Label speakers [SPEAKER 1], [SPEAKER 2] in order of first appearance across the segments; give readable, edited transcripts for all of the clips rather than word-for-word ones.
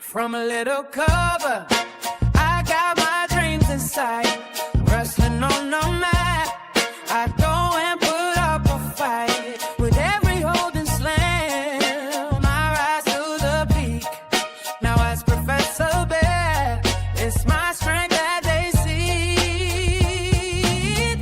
[SPEAKER 1] From a little cover, I got my dreams in sight. Wrestling on the mat, I go and put up a fight. With every hold and slam, I rise to the peak. Now as Professor Bear, it's my strength that they see.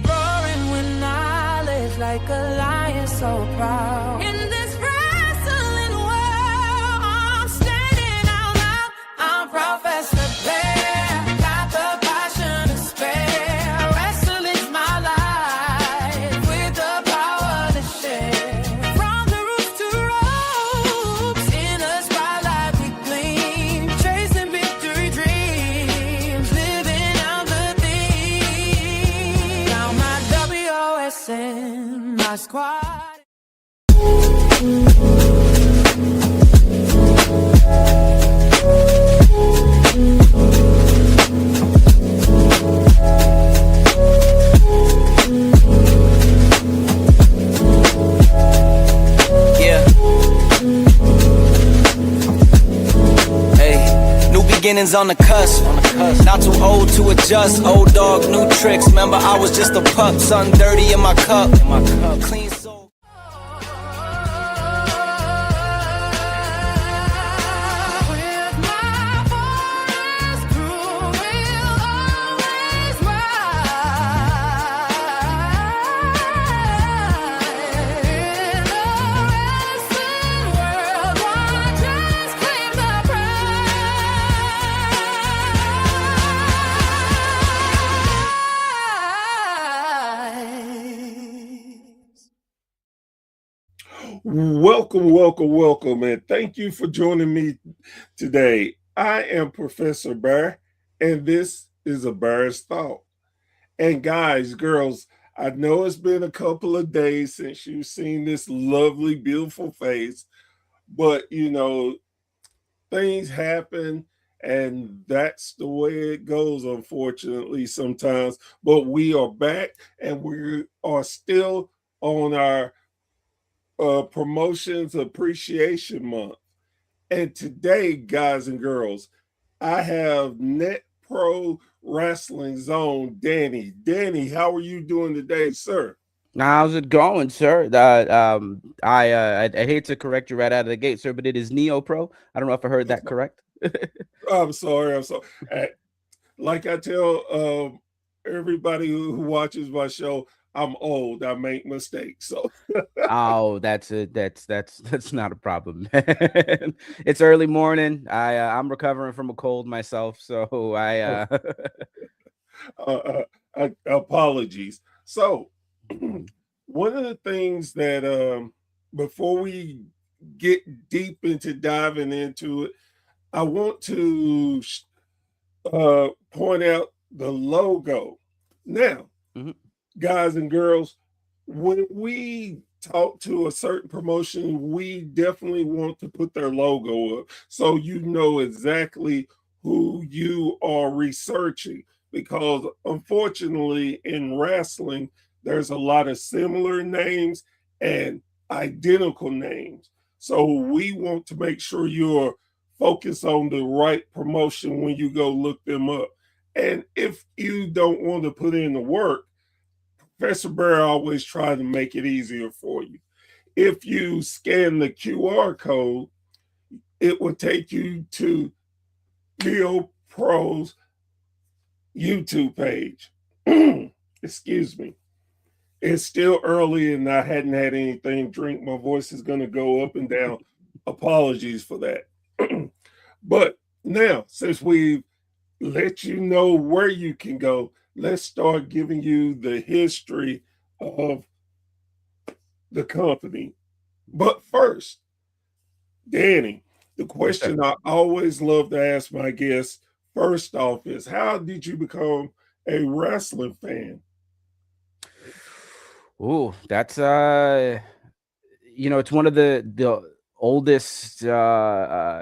[SPEAKER 1] Roaring with knowledge like a lion so proud. In this wrestling world, I'm standing out loud. I'm Professor Bear, got the passion to spare. Wrestling's my life, with the power to share. From the roots to ropes, in the spotlight we gleam. Chasing victory dreams, living out the theme. Now my WOSN, my squad.
[SPEAKER 2] Yeah. Hey, new beginnings on the cusp. Not too old to adjust. Old dog, new tricks. Remember, I was just a pup. Something dirty in my cup. Clean soul.
[SPEAKER 1] With my forest crew, we'll always ride. In the wrestling world, one just claim the prize.
[SPEAKER 3] Welcome, and thank you for joining me today. I am Professor Bear, and this is A Bear's Thought. And guys, girls, I know it's been a couple of days since you've seen this lovely, beautiful face, but things happen, and that's the way it goes, unfortunately, sometimes. But we are back, and we are still on our Promotions Appreciation Month. And today, guys and girls, I have Net Pro Wrestling Zone Danny. Danny, how are you doing today, sir?
[SPEAKER 4] How's it going, sir? I hate to correct you right out of the gate, sir, but it is Neo Pro. I don't know if I heard that correct.
[SPEAKER 3] I'm sorry. Like I tell everybody who watches my show, I'm old. I make mistakes. So
[SPEAKER 4] Oh, that's not a problem, man. It's early morning. I'm recovering from a cold myself, so
[SPEAKER 3] apologies. So one of the things that before we get deep into diving into it, I want to point out the logo. Now, guys and girls, when we talk to a certain promotion, we definitely want to put their logo up so you know exactly who you are researching, because unfortunately in wrestling there's a lot of similar names and identical names, so we want to make sure you're focused on the right promotion when you go look them up. And if you don't want to put in the work, Professor Bear always tries to make it easier for you. If you scan the QR code, it will take you to Neo Pro's YouTube page. Excuse me. It's still early and I hadn't had anything to drink. My voice is going to go up and down. Apologies for that. But now, since we've let you know where you can go, let's start giving you the history of the company. But first, Danny, the question I always love to ask my guests first off is, how did you become a wrestling fan?
[SPEAKER 4] oh, that's it's one of the oldest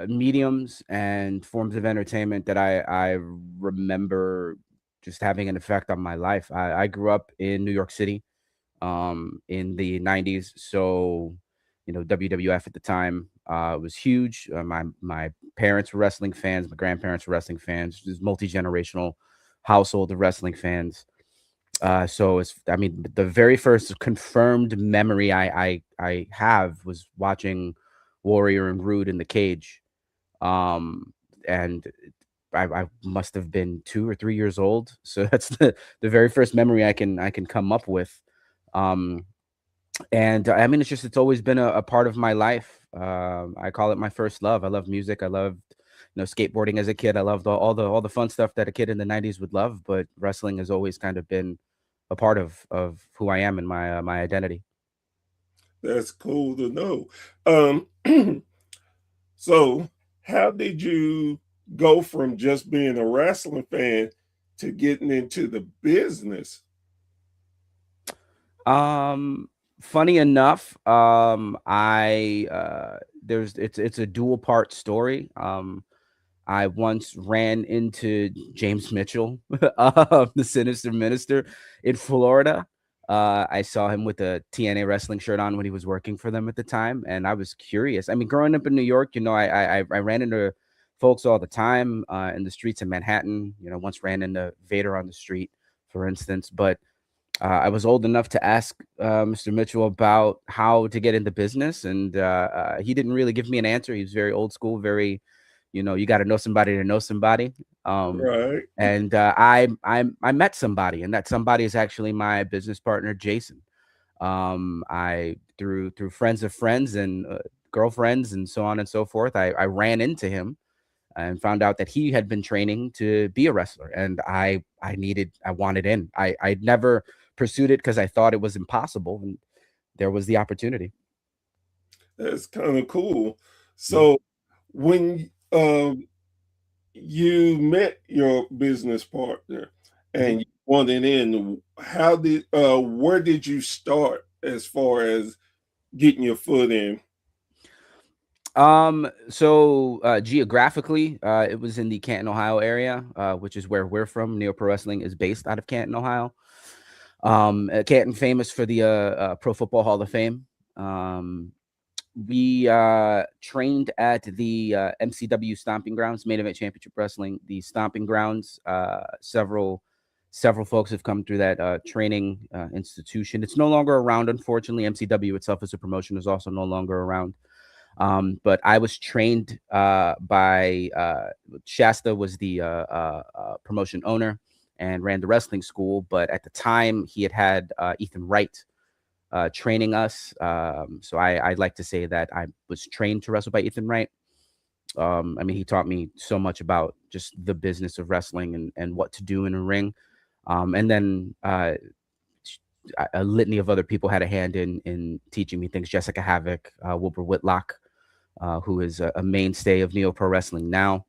[SPEAKER 4] mediums and forms of entertainment that I remember just having an effect on my life. I grew up in New York City in the 90s. So, WWF at the time was huge. My parents were wrestling fans, my grandparents were wrestling fans. There's multi-generational household of wrestling fans. So I mean, the very first confirmed memory I have was watching Warrior and Rude in the cage. Um, and I must have been 2 or 3 years old. So that's the very first memory I can come up with. Um, and I mean, it's always been a part of my life. I call it my first love. I love music. I loved, skateboarding as a kid. I loved all the fun stuff that a kid in the '90s would love. But wrestling has always kind of been a part of who I am and my identity.
[SPEAKER 3] That's cool to know. Um, so how did you go from just being a wrestling fan to getting into the business?
[SPEAKER 4] Um, Funny enough, I there's it's a dual part story. I once ran into James Mitchell, the Sinister Minister, in Florida. I saw him with a TNA wrestling shirt on when he was working for them at the time, and I was curious. I mean, growing up in New York, I ran into folks all the time in the streets of Manhattan. Once ran into Vader on the street, for instance. But I was old enough to ask Mr. Mitchell about how to get into business, and he didn't really give me an answer. He was very old school, very, you got to know somebody to know somebody. Um,
[SPEAKER 3] Right.
[SPEAKER 4] and I met somebody, and that somebody is actually my business partner, Jason. I through friends of friends and girlfriends and so on and so forth. I ran into him and found out that he had been training to be a wrestler, and I wanted in. I never pursued it because I thought it was impossible, and there was the opportunity.
[SPEAKER 3] That's kind of cool.
[SPEAKER 4] Yeah.
[SPEAKER 3] So when you met your business partner
[SPEAKER 4] Mhm.
[SPEAKER 3] and you wanted in, how did where did you start as far as getting your foot in?
[SPEAKER 4] So geographically, it was in the Canton, Ohio area, which is where we're from. Neo Pro Wrestling is based out of Canton, Ohio. Canton famous for the Pro Football Hall of Fame. Um, we trained at the MCW Stomping Grounds, Main Event Championship Wrestling, the Stomping Grounds. Several folks have come through that training institution. It's no longer around, unfortunately. MCW itself as a promotion is also no longer around. But I was trained by Shasta was the promotion owner and ran the wrestling school. But at the time, he had Ethan Wright training us. So I'd like to say that I was trained to wrestle by Ethan Wright. I mean, he taught me so much about just the business of wrestling and what to do in a ring. And then a litany of other people had a hand in teaching me things. Jessica Havoc, Wilbur Whitlock, who is a mainstay of Neo Pro Wrestling now.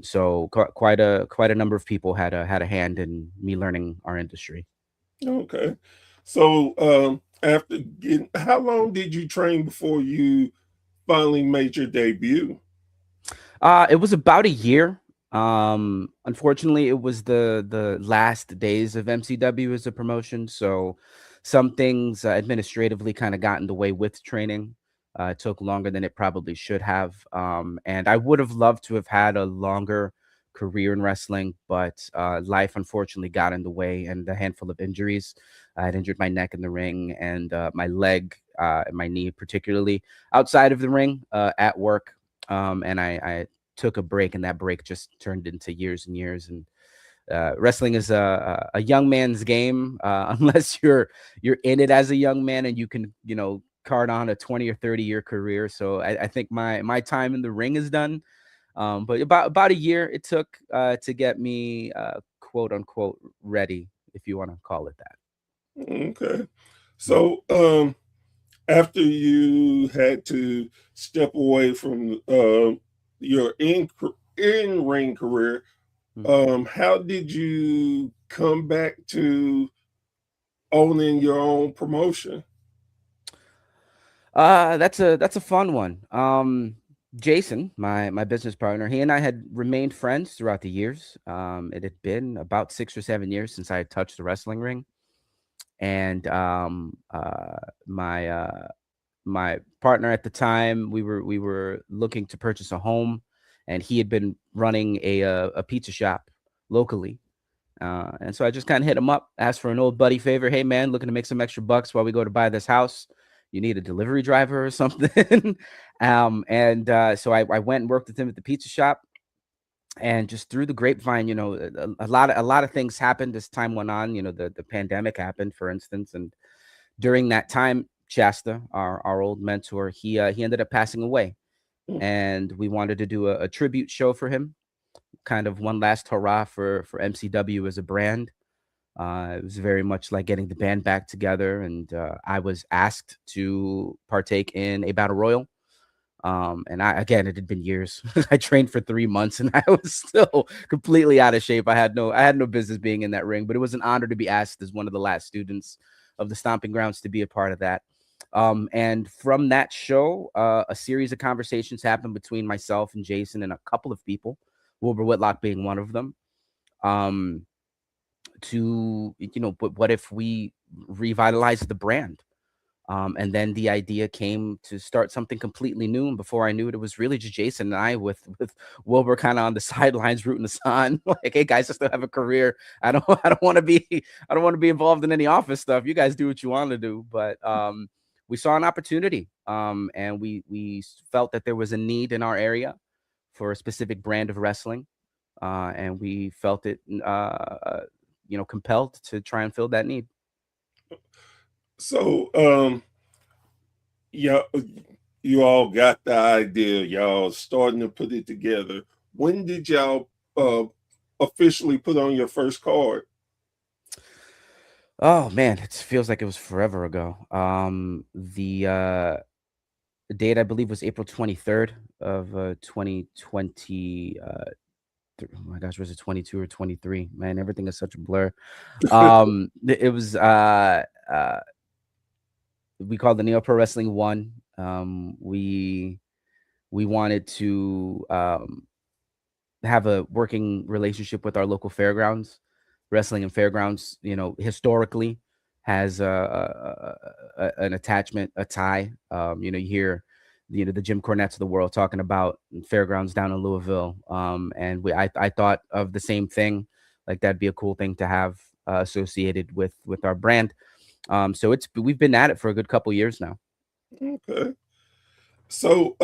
[SPEAKER 4] So quite a number of people had a hand in me learning our industry.
[SPEAKER 3] Okay. So after getting, how long did you train before you finally made your debut?
[SPEAKER 4] It was about a year. Unfortunately, it was the last days of MCW as a promotion, so some things administratively kind of got in the way with training. It took longer than it probably should have, and I would have loved to have had a longer career in wrestling, but life unfortunately got in the way, and a handful of injuries. I had injured my neck in the ring and my leg and my knee, particularly outside of the ring at work. And I took a break, and that break just turned into years and years. And wrestling is a young man's game, unless you're in it as a young man and you can card on a 20 or 30-year career. So I think my time in the ring is done. But about a year it took to get me quote unquote ready, if you want to call it that.
[SPEAKER 3] Okay.
[SPEAKER 4] Mm,
[SPEAKER 3] So after you had to step away from your in ring career,
[SPEAKER 4] mm.
[SPEAKER 3] how did you come back to owning your own promotion?
[SPEAKER 4] That's a fun one. Jason, my business partner, he and I had remained friends throughout the years. It had been about 6 or 7 years since I had touched the wrestling ring, and my my partner at the time, we were looking to purchase a home, and he had been running a pizza shop locally. And so I just kind of hit him up, asked for an old buddy favor. Hey, man, looking to make some extra bucks while we go to buy this house. You need a delivery driver or something. So I went and worked with him at the pizza shop. And just through the grapevine, a lot of things happened as time went on. The pandemic happened, for instance. And during that time, Shasta, our old mentor, he ended up passing away. And we wanted to do a tribute show for him, kind of one last hurrah for MCW as a brand. It was very much like getting the band back together, and I was asked to partake in a battle royal. And again, it had been years. I trained for 3 months, and I was still completely out of shape. I had no business being in that ring, but it was an honor to be asked as one of the last students of the Stomping Grounds to be a part of that. And from that show, a series of conversations happened between myself and Jason and a couple of people, Wilbur Whitlock being one of them. But what if we revitalize the brand? And then the idea came to start something completely new. And before I knew it was really just Jason and I with Wilbur kind of on the sidelines rooting us on. Like, hey guys, I still have a career. I don't want to be involved in any office stuff. You guys do what you want to do. But we saw an opportunity. And we felt that there was a need in our area for a specific brand of wrestling. And we felt it compelled to try and fill that need.
[SPEAKER 3] So, yeah, you all got the idea. Y'all starting to put it together. When did y'all officially put on your first card?
[SPEAKER 4] Oh man, it feels like it was forever ago. The date I believe was April 23rd of 2020. Oh my gosh, was it 22 or 23? Man, everything is such a blur. It was we called the Neo Pro Wrestling 1. We wanted to have a working relationship with our local fairgrounds. Wrestling and fairgrounds, historically has an attachment, a tie. You hear the Jim Cornettes of the world talking about fairgrounds down in Louisville. And I thought of the same thing, like that'd be a cool thing to have associated with our brand. So we've been at it for a good couple years now.
[SPEAKER 3] Okay. So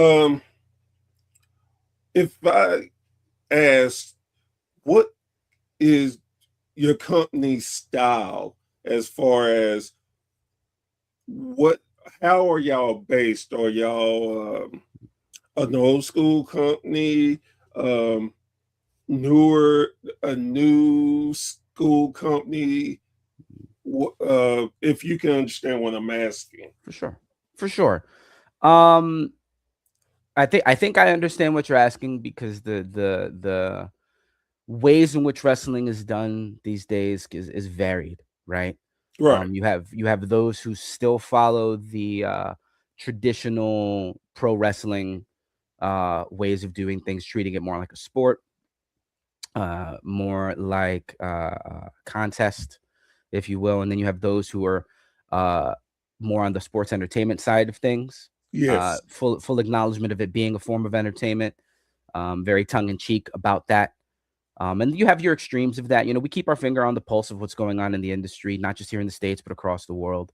[SPEAKER 3] if I ask, what is your company's style as far as how are y'all based? Are y'all an old school company, a new school company? If you can understand what I'm asking.
[SPEAKER 4] For sure. I think I understand what you're asking, because the ways in which wrestling is done these days is varied, right?
[SPEAKER 3] Right.
[SPEAKER 4] You have those who still follow the traditional pro wrestling ways of doing things, treating it more like a sport, more like a contest, if you will. And then you have those who are more on the sports entertainment side of things.
[SPEAKER 3] Yes.
[SPEAKER 4] Full acknowledgement of it being a form of entertainment. Very tongue in cheek about that. And you have your extremes of that. We keep our finger on the pulse of what's going on in the industry, not just here in the States, but across the world.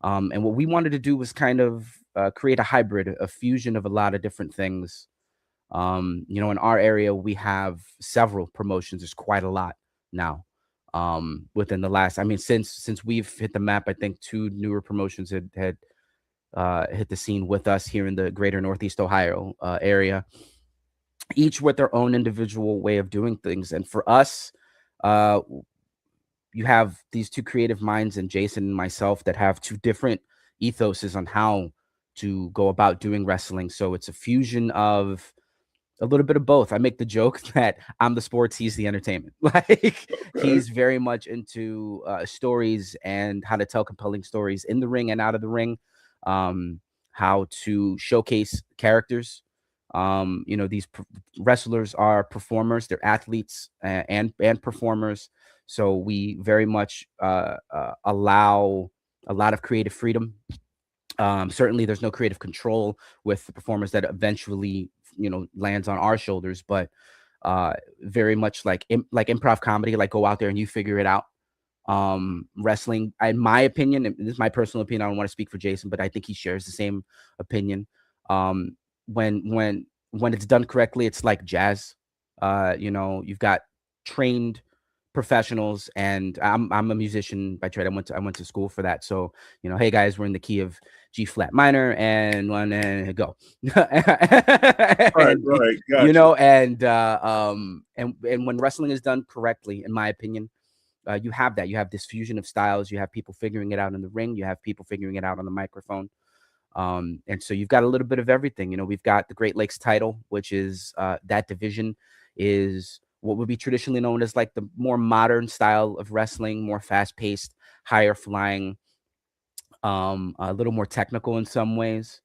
[SPEAKER 4] And what we wanted to do was kind of create a hybrid, a fusion of a lot of different things. In our area, we have several promotions. There's quite a lot now. Within the last, since we've hit the map, I think 2 newer promotions had hit the scene with us here in the greater Northeast Ohio area, each with their own individual way of doing things. And for us, you have these 2 creative minds, and Jason and myself, that have 2 different ethoses on how to go about doing wrestling. So it's a fusion of a little bit of both. I make the joke that I'm the sports, he's the entertainment. He's very much into stories and how to tell compelling stories in the ring and out of the ring, how to showcase characters. These wrestlers are performers, they're athletes and performers. So we very much allow a lot of creative freedom Certainly, there's no creative control with the performers that eventually, lands on our shoulders. But very much like improv comedy, like go out there and you figure it out. Wrestling, in my opinion, and this is my personal opinion, I don't want to speak for Jason, but I think he shares the same opinion. Um, when it's done correctly, it's like jazz. You've got trained professionals, and I'm a musician by trade. I went to school for that. So, hey guys, we're in the key of G flat minor and one and go.
[SPEAKER 3] Right,
[SPEAKER 4] And,
[SPEAKER 3] right, gotcha.
[SPEAKER 4] and when wrestling is done correctly, in my opinion, you have that. You have this fusion of styles. You have people figuring it out in the ring. You have people figuring it out on the microphone. And so you've got a little bit of everything. We've got the Great Lakes title, which is that division is what would be traditionally known as like the more modern style of wrestling, more fast paced, higher flying, a little more technical in some ways.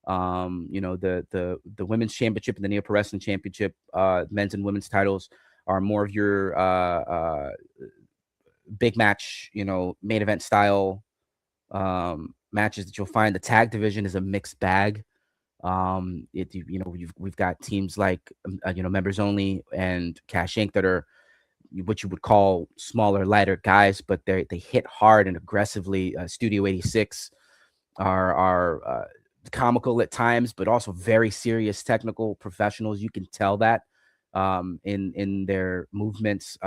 [SPEAKER 4] The women's championship and the Neo Pro Wrestling Championship, men's and women's titles are more of your big match, main event style matches that you'll find. The tag division is a mixed bag. We've got teams like Members Only and Cash Inc. that are what you would call smaller, lighter guys, but they hit hard and aggressively. Studio 86 are comical at times, but also very serious technical professionals. You can tell that in their movements.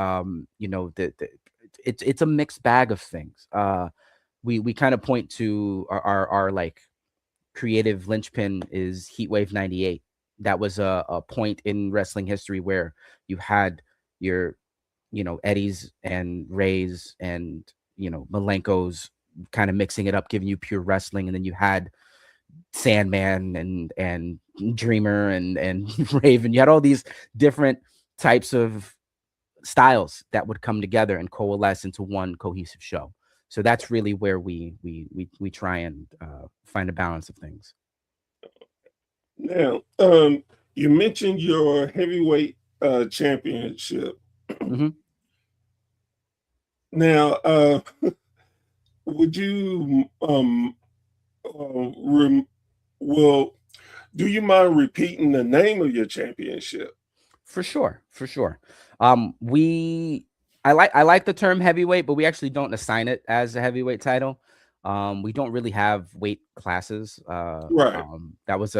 [SPEAKER 4] It's a mixed bag of things. We kind of point to our like creative linchpin is Heatwave 98. That was a point in wrestling history where you had your Eddies and Rays and Malenkos kind of mixing it up, giving you pure wrestling, and then you had Sandman and Dreamer and Raven. You had all these different types of styles that would come together and coalesce into one cohesive show. So that's really where we try and find a balance of things.
[SPEAKER 3] Now, you mentioned your heavyweight championship.
[SPEAKER 4] Mm-hmm.
[SPEAKER 3] Now, would you well, do you mind repeating the name of your championship?
[SPEAKER 4] For sure. I like the term heavyweight, but we actually don't assign it as a heavyweight title. We don't really have weight classes.
[SPEAKER 3] Right.
[SPEAKER 4] That was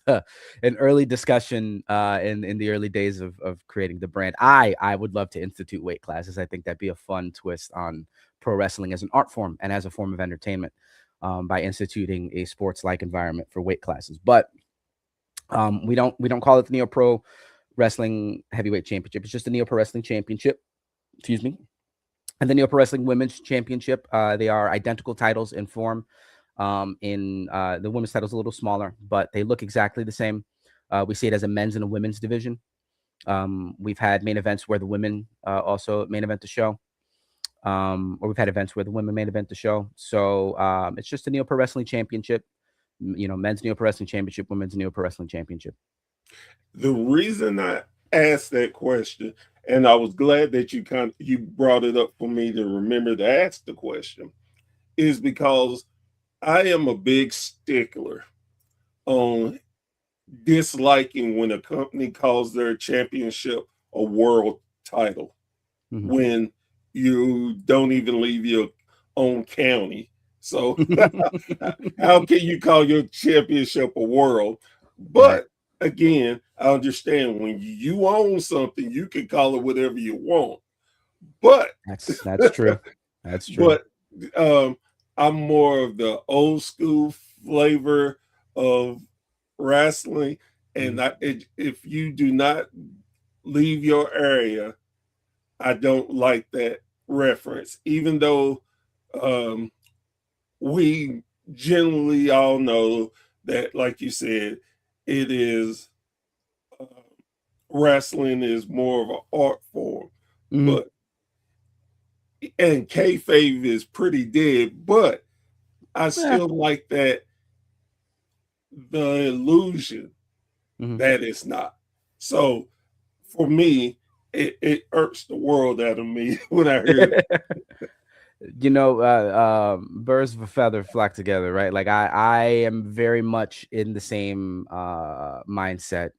[SPEAKER 4] an early discussion in the early days of creating the brand. I would love to institute weight classes. I think that'd be a fun twist on pro wrestling as an art form and as a form of entertainment, by instituting a sports-like environment for weight classes. But we don't call it the Neo Pro Wrestling Heavyweight Championship. It's just the Neo Pro Wrestling Championship. Excuse me. And the Neo Pro Wrestling Women's Championship. They are identical titles in form. In the women's title's a little smaller, but they look exactly the same. We see it as a men's and a women's division. We've had main events where the women also main event the show. Or we've had events where the women main event the show. So it's just the Neo Pro Wrestling Championship. Men's Neo Pro Wrestling Championship, women's Neo Pro Wrestling Championship.
[SPEAKER 3] The reason I asked that question, and I was glad that you brought it up for me to remember to ask the question, is because I am a big stickler on disliking when a company calls their championship a world title,
[SPEAKER 4] Mhm.
[SPEAKER 3] when you don't even leave your own county. So how can you call your championship a world? But again, I understand when you own something, you can call it whatever you want. But
[SPEAKER 4] That's true. That's true.
[SPEAKER 3] but I'm more of the old school flavor of wrestling, and if you do not leave your area, I don't like that reference. Even though we generally all know that, like you said, it is wrestling is more of an art form,
[SPEAKER 4] Mhm.
[SPEAKER 3] but and kayfabe is pretty dead, but I still like that the illusion
[SPEAKER 4] Mhm.
[SPEAKER 3] that it's not. So for me, it irks the world out of me when I hear it.
[SPEAKER 4] Birds of a feather flock together, right? Like I am very much in the same mindset.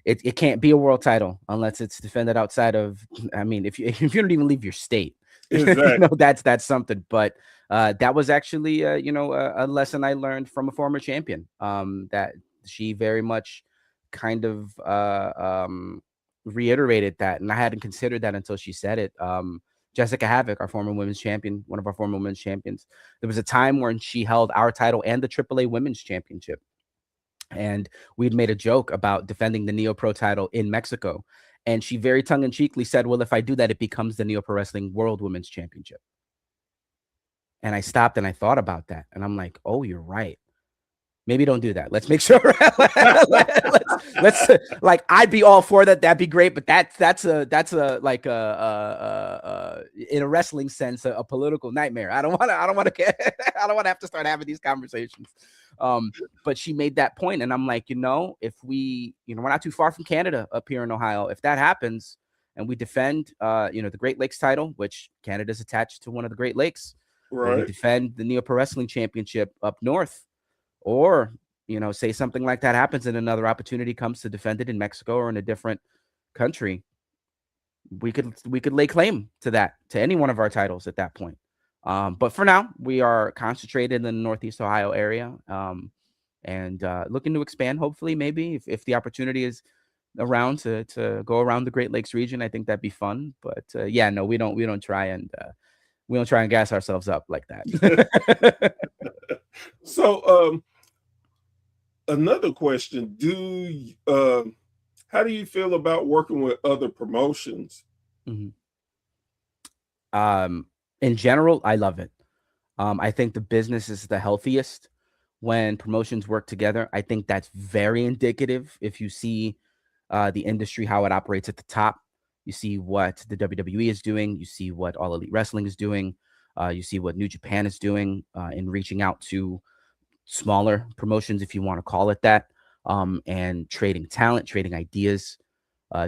[SPEAKER 4] It can't be a world title unless it's defended outside of. I mean, if you don't even leave your state,
[SPEAKER 3] Exactly.
[SPEAKER 4] that's something. But that was actually a lesson I learned from a former champion. That she very much kind of reiterated that, and I hadn't considered that until she said it. Jessica Havoc, our former women's champion, one of our former women's champions. There was a time when she held our title and the AAA Women's Championship. And we'd made a joke about defending the Neo Pro title in Mexico. And she very tongue in cheekly said, well, if I do that, it becomes the Neo Pro Wrestling World Women's Championship. And I stopped and I thought about that. And I'm like, oh, you're right. Maybe don't do that. Let's make sure. let's like I'd be all for that. That'd be great. But that's like in a wrestling sense a political nightmare. I don't want to have to start having these conversations. But she made that point, and I'm like, if we, we're not too far from Canada up here in Ohio. If that happens, and we defend, the Great Lakes title, which Canada's attached to one of the Great Lakes, or we
[SPEAKER 3] Right.
[SPEAKER 4] defend the Neo Pro Wrestling Championship up north. Or, say something like that happens and another opportunity comes to defend it in Mexico or in a different country. We could lay claim to that, to any one of our titles at that point. But for now, we are concentrated in the Northeast Ohio area, and looking to expand. Hopefully, maybe if the opportunity is around to go around the Great Lakes region, I think that'd be fun. But no, we don't try and gas ourselves up like that.
[SPEAKER 3] So, another question: how do you feel about working with other promotions?
[SPEAKER 4] Mhm. In general, I love it. I think the business is the healthiest when promotions work together. I think that's very indicative. If you see the industry, how it operates at the top, you see what the WWE is doing, you see what All Elite Wrestling is doing, you see what New Japan is doing in reaching out to smaller promotions, if you want to call it that, and trading talent, trading ideas,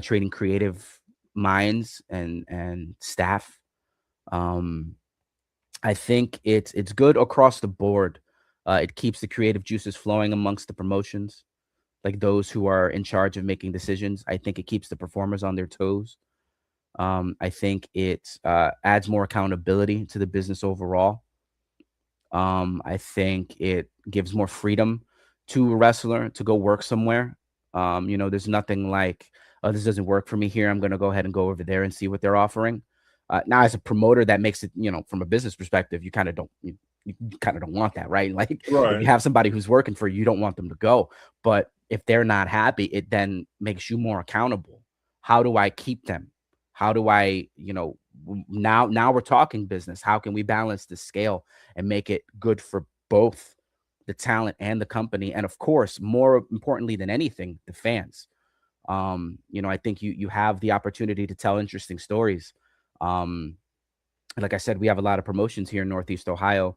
[SPEAKER 4] trading creative minds and staff. I think it's good across the board. It keeps the creative juices flowing amongst the promotions, like those who are in charge of making decisions. I think it keeps the performers on their toes. I think it adds more accountability to the business overall. I think it gives more freedom to a wrestler to go work somewhere. There's nothing like, oh, this doesn't work for me here. I'm going to go ahead and go over there and see what they're offering. Now, as a promoter, that makes it, from a business perspective, you kind of don't want that, right? Like if
[SPEAKER 3] Right.
[SPEAKER 4] you have somebody who's working for you, you don't want them to go. But if they're not happy, it then makes you more accountable. How do I keep them? How do I, now we're talking business. How can we balance the scale and make it good for both the talent and the company? And of course, more importantly than anything, the fans. I think you have the opportunity to tell interesting stories. Like I said, we have a lot of promotions here in Northeast Ohio.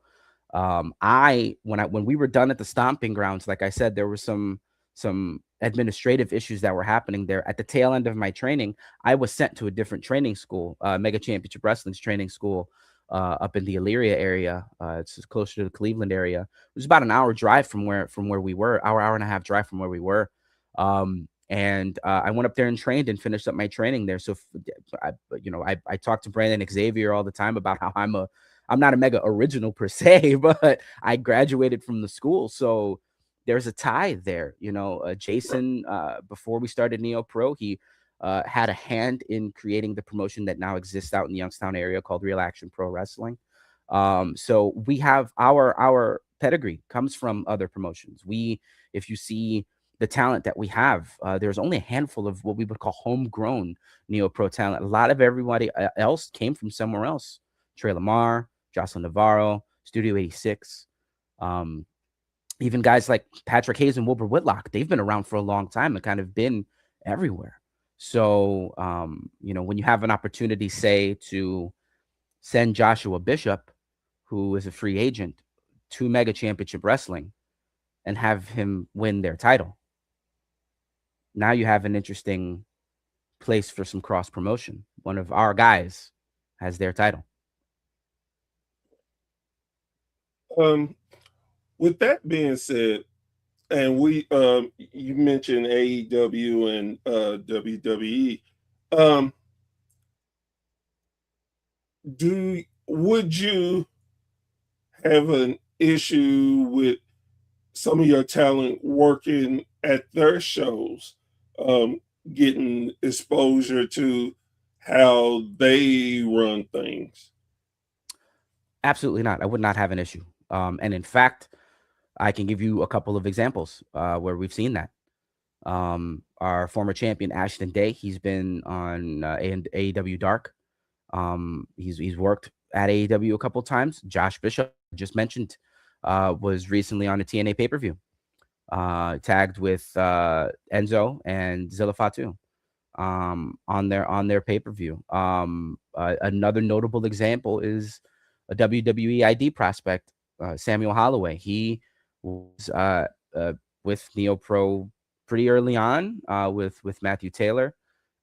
[SPEAKER 4] When we were done at the stomping grounds, like I said, there were some administrative issues that were happening there. At the tail end of my training, I was sent to a different training school, Mega Championship Wrestling's training school, up in the Elyria area. It's closer to the Cleveland area. It was about an hour drive from where we were, hour and a half drive from where we were. And I went up there and trained and finished up my training there. So, I talked to Brandon Xavier all the time about how I'm not a Mega original per se, but I graduated from the school. So there's a tie there. Jason, before we started Neo Pro, he had a hand in creating the promotion that now exists out in the Youngstown area called Real Action Pro Wrestling. So we have our pedigree comes from other promotions. If you see the talent that we have, there's only a handful of what we would call homegrown Neo Pro talent. A lot of everybody else came from somewhere else. Trey Lamar, Jocelyn Navarro, Studio 86. Even guys like Patrick Hayes and Wilbur Whitlock, they've been around for a long time and kind of been everywhere. So, when you have an opportunity, say, to send Joshua Bishop, who is a free agent, to Mega Championship Wrestling and have him win their title, now you have an interesting place for some cross promotion. One of our guys has their title.
[SPEAKER 3] Um, with that being said, and you mentioned AEW and WWE. Um, would you have an issue with some of your talent working at their shows, um, getting exposure to how they run things?
[SPEAKER 4] Absolutely not. I would not have an issue. And in fact, I can give you a couple of examples where we've seen that. Our former champion Ashton Day, he's been on AEW Dark. He's worked at AEW a couple times. Josh Bishop, just mentioned, was recently on a TNA pay per view, tagged with Enzo and Zilla Fatu on their pay per view. Another notable example is a WWE ID prospect, Samuel Holloway. He was with Neo Pro pretty early on with Matthew Taylor,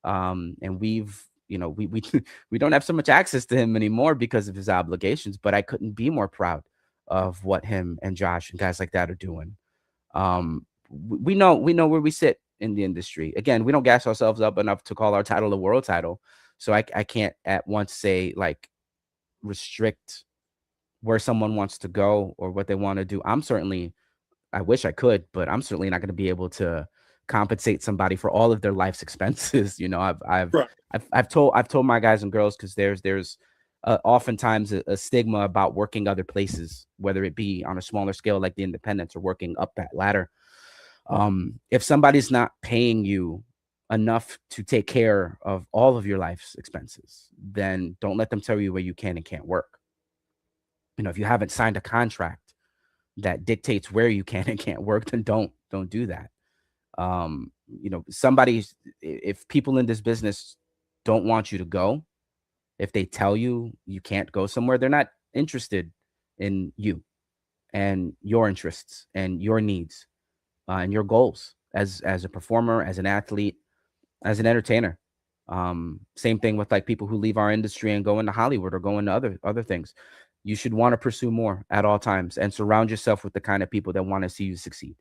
[SPEAKER 4] and we we don't have so much access to him anymore because of his obligations. But I couldn't be more proud of what him and Josh and guys like that are doing. We know where we sit in the industry. Again, we don't gas ourselves up enough to call our title a world title. So I can't at once say like restrict where someone wants to go or what they want to do. I wish I could, but I'm certainly not going to be able to compensate somebody for all of their life's expenses.
[SPEAKER 3] Right.
[SPEAKER 4] I've told my guys and girls, because there's oftentimes a stigma about working other places, whether it be on a smaller scale like the independents or working up that ladder. If somebody's not paying you enough to take care of all of your life's expenses, then don't let them tell you where you can and can't work. If you haven't signed a contract that dictates where you can and can't work, then don't do that. If people in this business don't want you to go, if they tell you you can't go somewhere, they're not interested in you and your interests and your needs and your goals as a performer, as an athlete, as an entertainer. Same thing with like people who leave our industry and go into Hollywood or go into other things. You should want to pursue more at all times and surround yourself with the kind of people that want to see you succeed.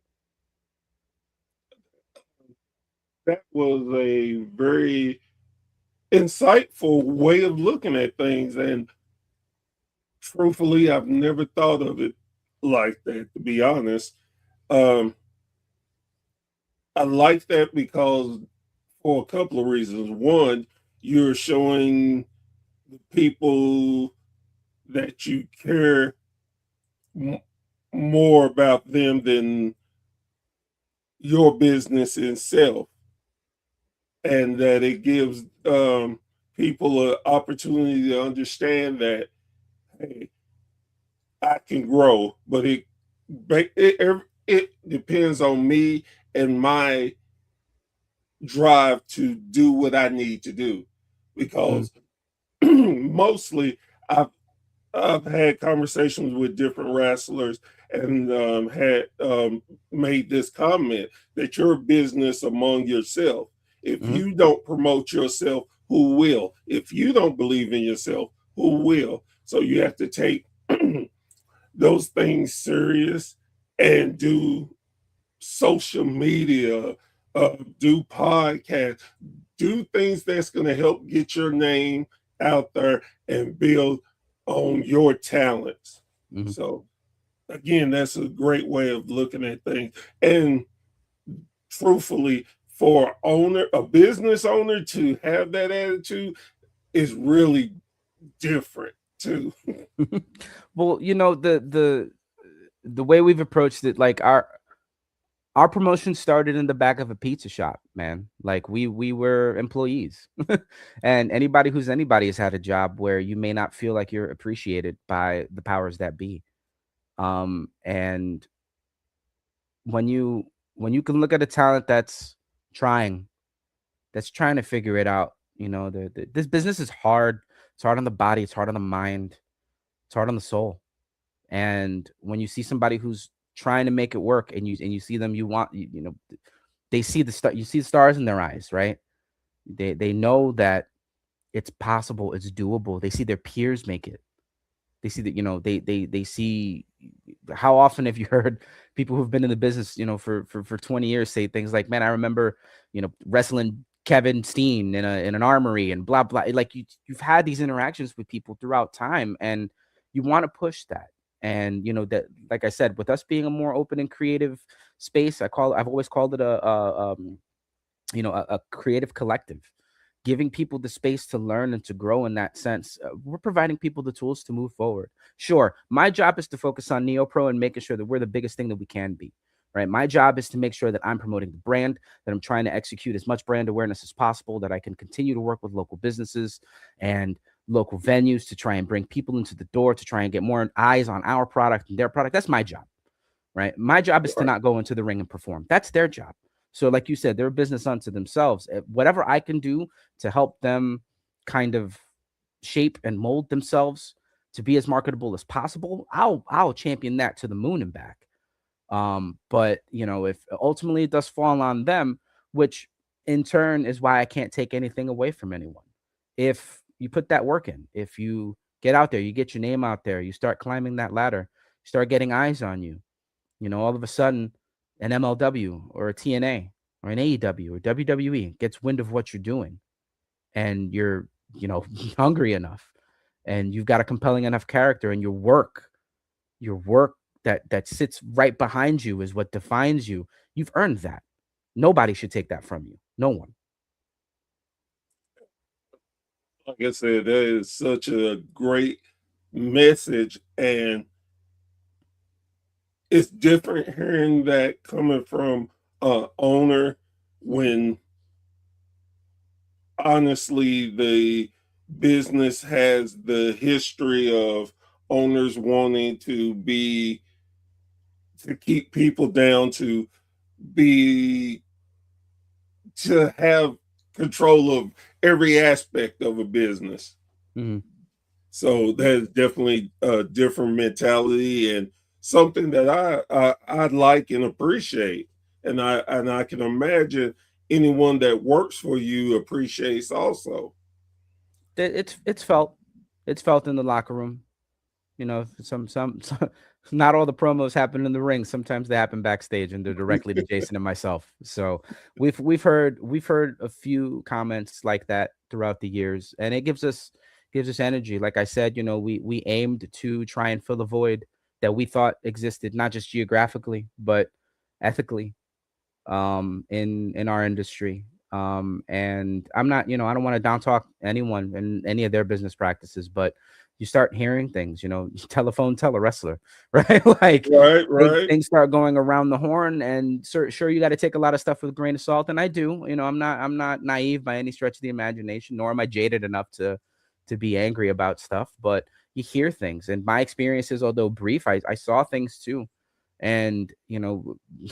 [SPEAKER 3] That was a very insightful way of looking at things. And truthfully, I've never thought of it like that, to be honest. Um, I like that because for a couple of reasons. One, you're showing the people that you care m- more about them than your business itself, and that it gives people an opportunity to understand that, hey, I can grow, but it depends on me and my drive to do what I need to do,
[SPEAKER 4] Mhm.
[SPEAKER 3] because mostly I've I've had conversations with different wrestlers and had made this comment that your business among yourself. If
[SPEAKER 4] Mhm.
[SPEAKER 3] you don't promote yourself, who will? If you don't believe in yourself, who will? So you have to take those things serious and do social media, do podcasts, do things that's going to help get your name out there and build on your talents.
[SPEAKER 4] Mhm.
[SPEAKER 3] So again, that's a great way of looking at things. And truthfully, for a business owner to have that attitude is really different too.
[SPEAKER 4] Well, the way we've approached it, like our promotion started in the back of a pizza shop, man. Like we were employees. And anybody who's anybody has had a job where you may not feel like you're appreciated by the powers that be. And when you can look at a talent trying that's trying to figure it out, this business is hard. It's hard on the body, it's hard on the mind, it's hard on the soul. And when you see somebody who's trying to make it work, and you see them, they see the star, you see the stars in their eyes, right? They know that it's possible, it's doable. They see their peers make it, They see that, they see. How often have you heard people who've been in the business, for 20 years say things like, man, I remember, wrestling Kevin Steen in an armory and blah, blah. Like you've had these interactions with people throughout time, and you want to push that. And, that, like I said, with us being a more open and creative space, I've always called it a creative collective, giving people the space to learn and to grow in that sense. We're providing people the tools to move forward. Sure, my job is to focus on NeoPro and making sure that we're the biggest thing that we can be, right? My job is to make sure that I'm promoting the brand, that I'm trying to execute as much brand awareness as possible, that I can continue to work with local businesses and local venues to try and bring people into the door, to try and get more eyes on our product and their product. That's my job, right? My job is to not go into the ring and perform. That's their job. So like you said, they're a business unto themselves. Whatever I can do to help them kind of shape and mold themselves to be as marketable as possible, I'll champion that to the moon and back. But if ultimately it does fall on them, which in turn is why I can't take anything away from anyone. If you put that work in, if you get out there, you get your name out there, you start climbing that ladder, start getting eyes on you, all of a sudden an MLW or a TNA or an AEW or WWE gets wind of what you're doing, and you're, hungry enough, and you've got a compelling enough character, and your work that sits right behind you is what defines you. You've earned that. Nobody should take that from you. No one.
[SPEAKER 3] Like I said, that is such a great message, and it's different hearing that coming from an owner when honestly the business has the history of owners wanting to keep people down, to have control of every aspect of a business.
[SPEAKER 4] Mhm.
[SPEAKER 3] So that's definitely a different mentality and something that I like and appreciate, and I can imagine anyone that works for you appreciates also.
[SPEAKER 4] It's felt in the locker room. Some not all the promos happen in the ring. Sometimes they happen backstage, and they're directly to Jason and myself. So we've heard a few comments like that throughout the years, and it gives us energy. Like I said, we aimed to try and fill a void that we thought existed, not just geographically but ethically, in our industry. And I'm not, I don't want to down talk anyone and any of their business practices, but you start hearing things, telephone tell a wrestler, right? Like
[SPEAKER 3] Right.
[SPEAKER 4] things start going around the horn, and sure, you got to take a lot of stuff with a grain of salt. And I do, I'm not naive by any stretch of the imagination, nor am I jaded enough to be angry about stuff, but you hear things. And my experiences, although brief, I saw things too. And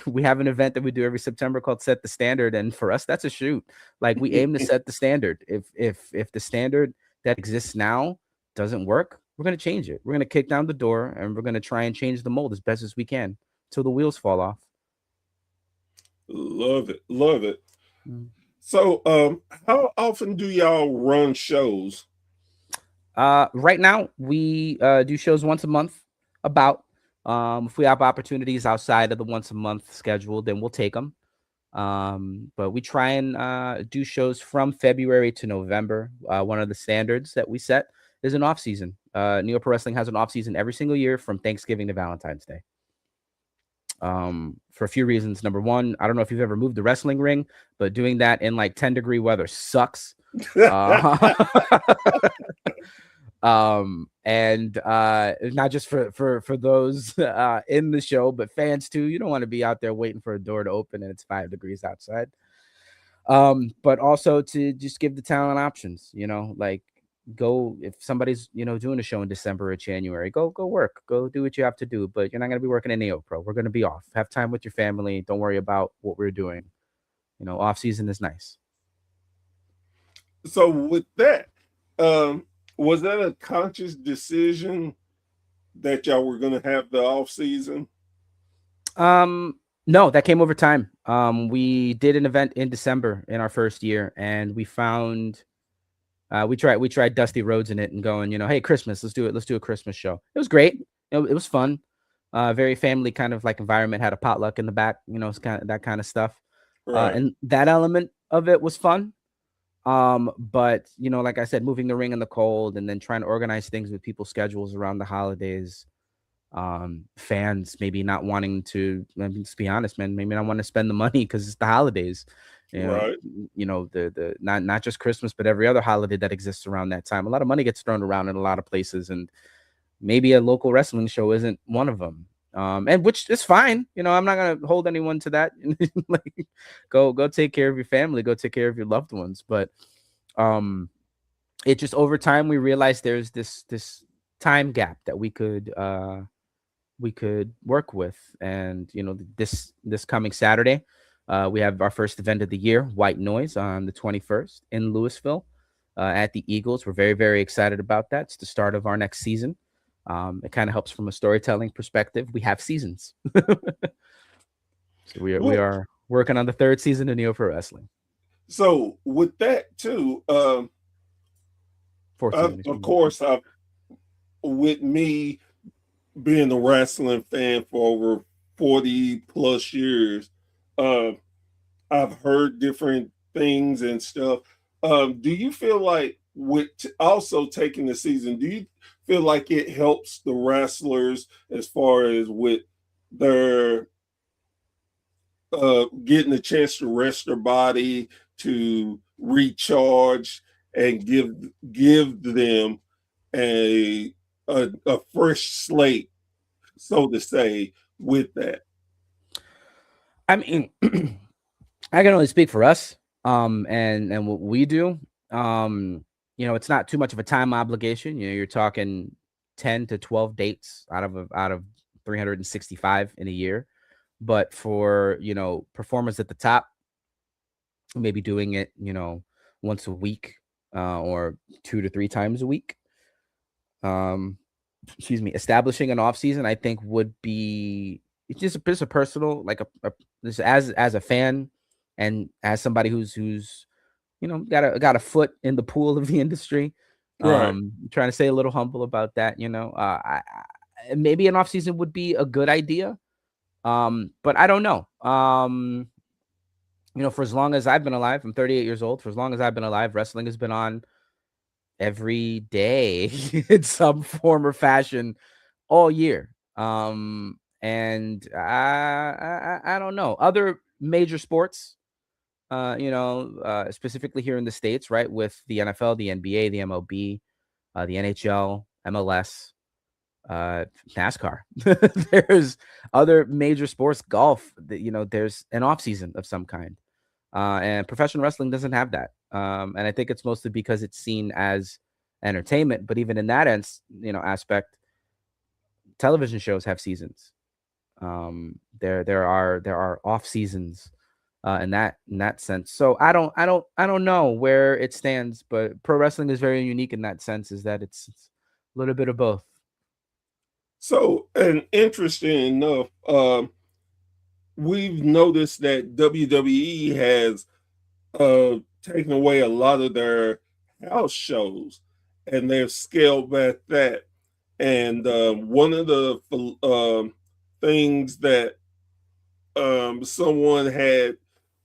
[SPEAKER 4] we have an event that we do every September called Set the Standard, and for us that's a shoot. Like, we aim to set the standard. If the standard that exists now doesn't work, we're going to change it. We're going to kick down the door, and we're going to try and change the mold as best as we can till the wheels fall off.
[SPEAKER 3] Love it.
[SPEAKER 4] Mm.
[SPEAKER 3] So how often do y'all run shows?
[SPEAKER 4] Right now we do shows once a month. If we have opportunities outside of the once a month schedule, then we'll take them. But we try and do shows from February to November. One of the standards that we set is an off season. Neo Pro Wrestling has an off season every single year from Thanksgiving to Valentine's Day. For a few reasons. Number one, I don't know if you've ever moved the wrestling ring, but doing that in like 10-degree weather sucks. And not just for those in the show, but fans too. You don't want to be out there waiting for a door to open and it's 5 degrees outside. But also to just give the talent options, like, go, if somebody's doing a show in December or January, go work, go do what you have to do, but you're not going to be working in Neo Pro. We're going to be off. Have time with your family. Don't worry about what we're doing. Off season is nice.
[SPEAKER 3] So with that, was that a conscious decision that y'all were going to have the off season?
[SPEAKER 4] No, that came over time. We did an event in December in our first year, and we found We tried Dusty Rhodes in it and going, hey, Christmas, let's do a Christmas show. It was great. It was fun. Very family kind of like environment. Had a potluck in the back. It's kind of that kind of stuff.
[SPEAKER 3] Right.
[SPEAKER 4] And that element of it was fun. But like I said, moving the ring in the cold and then trying to organize things with people's schedules around the holidays. Fans maybe not wanting to, I mean, let's be honest, man, maybe not want to spend the money because it's the holidays.
[SPEAKER 3] Right.
[SPEAKER 4] The not just Christmas, but every other holiday that exists around that time. A lot of money gets thrown around in a lot of places, and maybe a local wrestling show isn't one of them. And which is fine. I'm not gonna hold anyone to that. Like, go take care of your family, go take care of your loved ones. But it just over time we realized there's this time gap that we could work with. And this coming Saturday, we have our first event of the year, White Noise, on the 21st in Louisville, at the Eagles. We're very, very excited about that. It's the start of our next season. It kind of helps from a storytelling perspective. We have seasons. So we
[SPEAKER 3] Well,
[SPEAKER 4] are working on the third season of Neo Pro Wrestling.
[SPEAKER 3] so with that too,
[SPEAKER 4] Fourth season, excuse
[SPEAKER 3] of
[SPEAKER 4] me.
[SPEAKER 3] course, with me being a wrestling fan for over 40 plus years, um, I've heard different things and stuff. Do you feel like with also taking the season, do you feel like it helps the wrestlers as far as with their getting a chance to rest their body, to recharge, and give them a a fresh slate, so to say, with that?
[SPEAKER 4] I mean, I can only speak for us, and what we do. It's not too much of a time obligation. You're talking 10 to 12 dates out of 365 in a year. But for performers at the top, maybe doing it once a week, or 2 to 3 times a week. Excuse me. Establishing an off season, I think, would be it's a personal, like this as a fan and as somebody who's got a foot in the pool of the industry.
[SPEAKER 3] Right.
[SPEAKER 4] Trying to stay a little humble about that. Maybe an off season would be a good idea. But I don't know. For as long as I've been alive, I'm 38 years old. For as long as I've been alive, wrestling has been on every day in some form or fashion all year. And I don't know. Other major sports, specifically here in the States, right, with the NFL, the NBA, the MLB, the NHL, MLS, NASCAR. There's other major sports, golf, there's an off season of some kind. And professional wrestling doesn't have that. And I think it's mostly because it's seen as entertainment. But even in that aspect, television shows have seasons. There are off seasons in that sense. So I don't know where it stands, but pro wrestling is very unique in that sense, is that it's a little bit of both.
[SPEAKER 3] So, and interesting enough, we've noticed that WWE has taken away a lot of their house shows, and they've scaled back that. And one of the things that someone had,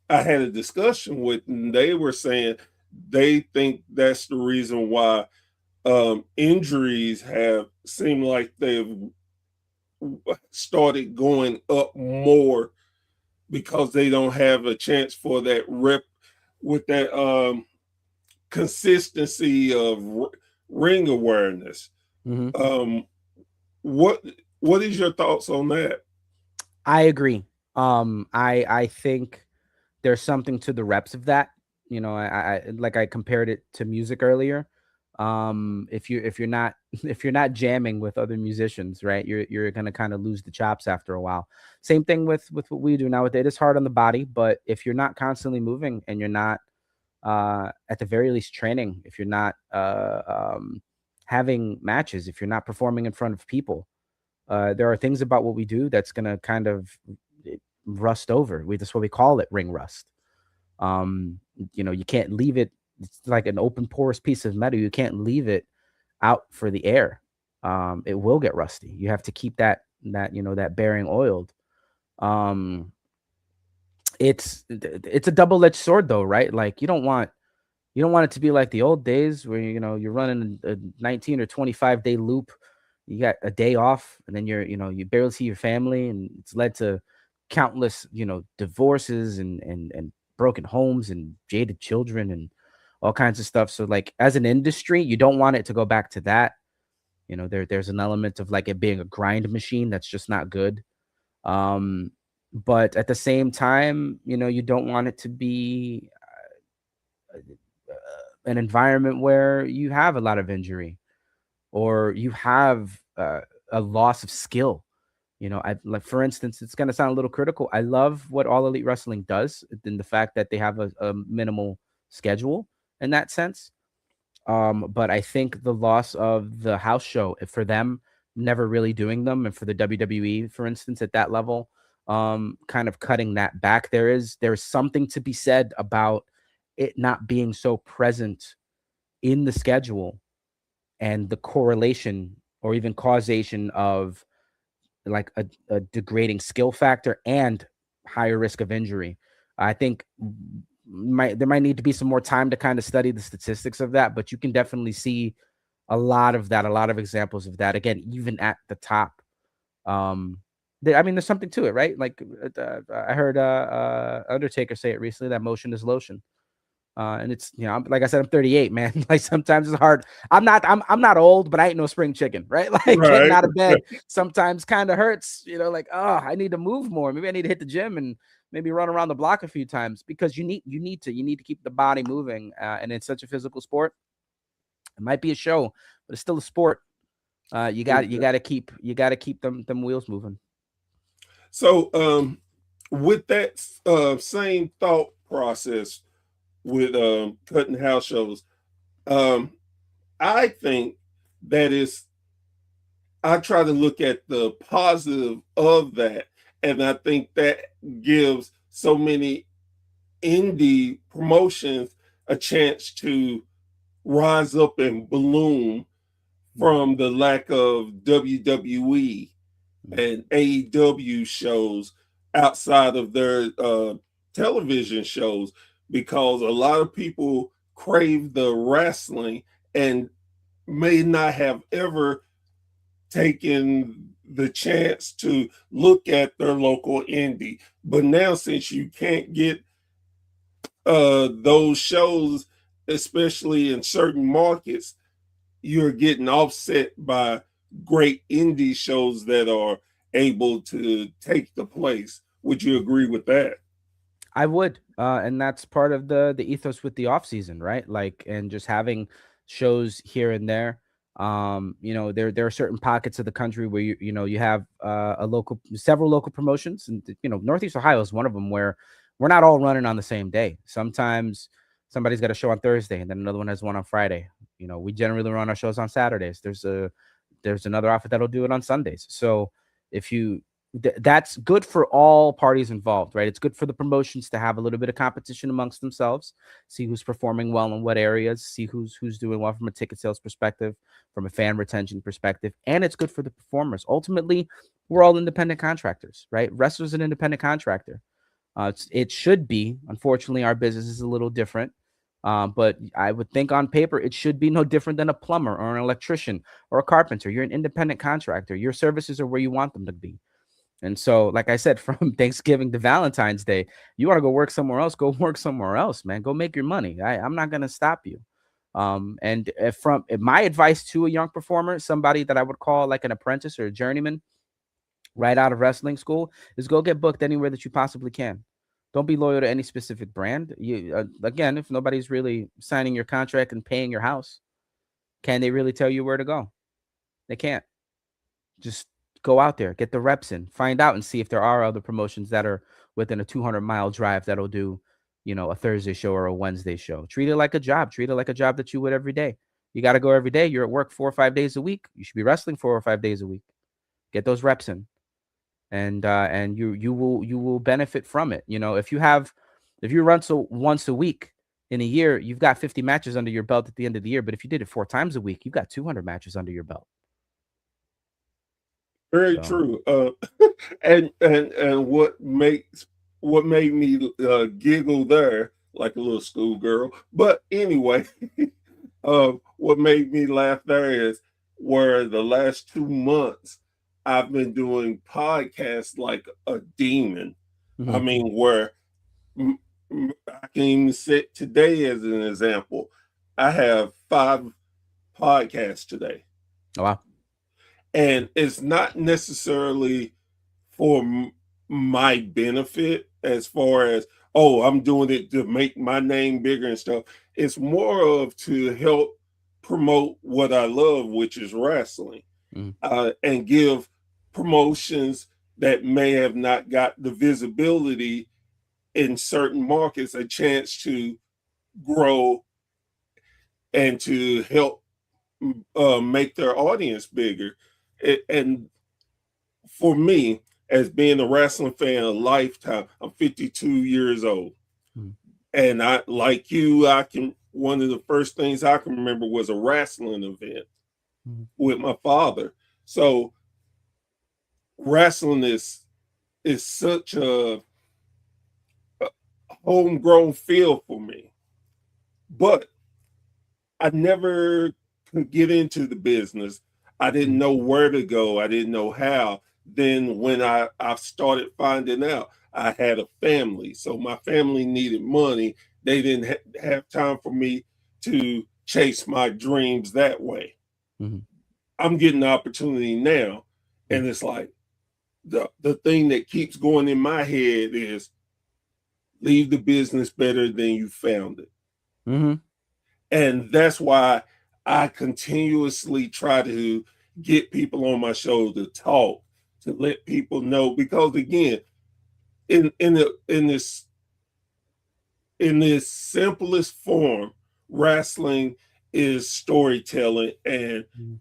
[SPEAKER 3] I had a discussion with, and they were saying they think that's the reason why injuries have seemed like they've started going up more, because they don't have a chance for that rep with that consistency of ring awareness.
[SPEAKER 4] Mm-hmm.
[SPEAKER 3] Um, what is your thoughts on that?
[SPEAKER 4] I agree. I think there's something to the reps of that. I like I compared it to music earlier. If you're not if you're not jamming with other musicians, right, you're gonna kind of lose the chops after a while. Same thing with what we do nowadays. It's hard on the body, but if you're not constantly moving and you're not at the very least training, if you're not having matches, if you're not performing in front of people, there are things about what we do that's gonna kind of rust over. That's what we call it, ring rust. You can't leave it it's like an open porous piece of metal. You can't leave it out for the air. It will get rusty. You have to keep that that bearing oiled. Um, it's a double-edged sword though, right? Like you don't want it to be like the old days where you're running a 19 or 25 day loop. You got a day off, and then you barely see your family, and it's led to countless divorces and broken homes and jaded children and all kinds of stuff. So like as an industry, you don't want it to go back to that. There's an element of like it being a grind machine that's just not good. Um, but at the same time, you don't want it to be an environment where you have a lot of injury or you have a loss of skill. I like, for instance, it's going to sound a little critical. I love what All Elite Wrestling does in the fact that they have a minimal schedule in that sense. But I think the loss of the house show for them never really doing them, and for the WWE, for instance, at that level, kind of cutting that back, there's something to be said about it not being so present in the schedule and the correlation or even causation of like a degrading skill factor and higher risk of injury. I think there might need to be some more time to kind of study the statistics of that, but you can definitely see a lot of examples of that. Again, even at the top. There's something to it, right? Like I heard Undertaker say it recently that motion is lotion. And it's, like I said, I'm 38, man. Like sometimes it's hard. I'm not old, but I ain't no spring chicken, right? Like getting out of bed sometimes kind of hurts, like, oh, I need to move more. Maybe I need to hit the gym and maybe run around the block a few times, because you need to keep the body moving. And it's such a physical sport. It might be a show, but it's still a sport. You got to keep them wheels moving.
[SPEAKER 3] So, with that same thought process, with cutting house shows, I think that is, I try to look at the positive of that, and I think that gives so many indie promotions a chance to rise up and bloom from the lack of WWE and AEW shows outside of their television shows, because a lot of people crave the wrestling and may not have ever taken the chance to look at their local indie. But now, since you can't get those shows, especially in certain markets, you're getting offset by great indie shows that are able to take the place. Would you agree with that?
[SPEAKER 4] I would, and that's part of the ethos with the off season, right? Like, and just having shows here and there. There are certain pockets of the country where you have several local promotions, and Northeast Ohio is one of them, where we're not all running on the same day. Sometimes somebody's got a show on Thursday, and then another one has one on Friday. We generally run our shows on Saturdays. There's another outfit that'll do it on Sundays. So if that's good for all parties involved, right? It's good for the promotions to have a little bit of competition amongst themselves, see who's performing well in what areas, see who's doing well from a ticket sales perspective, from a fan retention perspective, and it's good for the performers. Ultimately, we're all independent contractors, right? Wrestler's an independent contractor. It should be. Unfortunately, our business is a little different. But I would think on paper, it should be no different than a plumber or an electrician or a carpenter. You're an independent contractor. Your services are where you want them to be. And so, like I said, from Thanksgiving to Valentine's Day, you want to go work somewhere else, go work somewhere else, man. Go make your money. I'm not going to stop you. And if my advice to a young performer, somebody that I would call like an apprentice or a journeyman right out of wrestling school, is go get booked anywhere that you possibly can. Don't be loyal to any specific brand. Again, if nobody's really signing your contract and paying your house, can they really tell you where to go? They can't. Just go out there, get the reps in, find out and see if there are other promotions that are within a 200-mile drive that'll do, a Thursday show or a Wednesday show. Treat it like a job. Treat it like a job that you would every day. You got to go every day. You're at work 4 or 5 days a week. You should be wrestling 4 or 5 days a week. Get those reps in. And you will benefit from it. If you run once a week in a year, you've got 50 matches under your belt at the end of the year. But if you did it 4 times a week, you've got 200 matches under your belt.
[SPEAKER 3] Very
[SPEAKER 4] So,
[SPEAKER 3] true. And what made me giggle there like a little schoolgirl. But anyway, what made me laugh there is where the last 2 months I've been doing podcasts like a demon. I
[SPEAKER 4] mhm.
[SPEAKER 3] mean, where I can even set today as an example. I have 5 podcasts today.
[SPEAKER 4] Oh, wow.
[SPEAKER 3] And it's not necessarily for my benefit as far as, oh, I'm doing it to make my name bigger and stuff. It's more of to help promote what I love, which is wrestling,
[SPEAKER 4] Mhm.
[SPEAKER 3] and give promotions that may have not got the visibility in certain markets a chance to grow and to help make their audience bigger. And for me, as being a wrestling fan a lifetime, I'm 52 years old.
[SPEAKER 4] Mhm.
[SPEAKER 3] And I, like you, I can, one of the first things I can remember was a wrestling event
[SPEAKER 4] Mhm.
[SPEAKER 3] with my father. So wrestling is such a homegrown feel for me. But I never could get into the business. I didn't know where to go. I didn't know how. Then when I started finding out, I had a family. So my family needed money. They didn't have time for me to chase my dreams that way.
[SPEAKER 4] Mhm.
[SPEAKER 3] I'm getting the opportunity now.
[SPEAKER 4] Mhm.
[SPEAKER 3] And it's like the thing that keeps going in my head is leave the business better than you found it.
[SPEAKER 4] Mhm.
[SPEAKER 3] And that's why I continuously try to get people on my show to talk, to let people know. Because again, in this simplest form, wrestling is storytelling and
[SPEAKER 4] Mhm.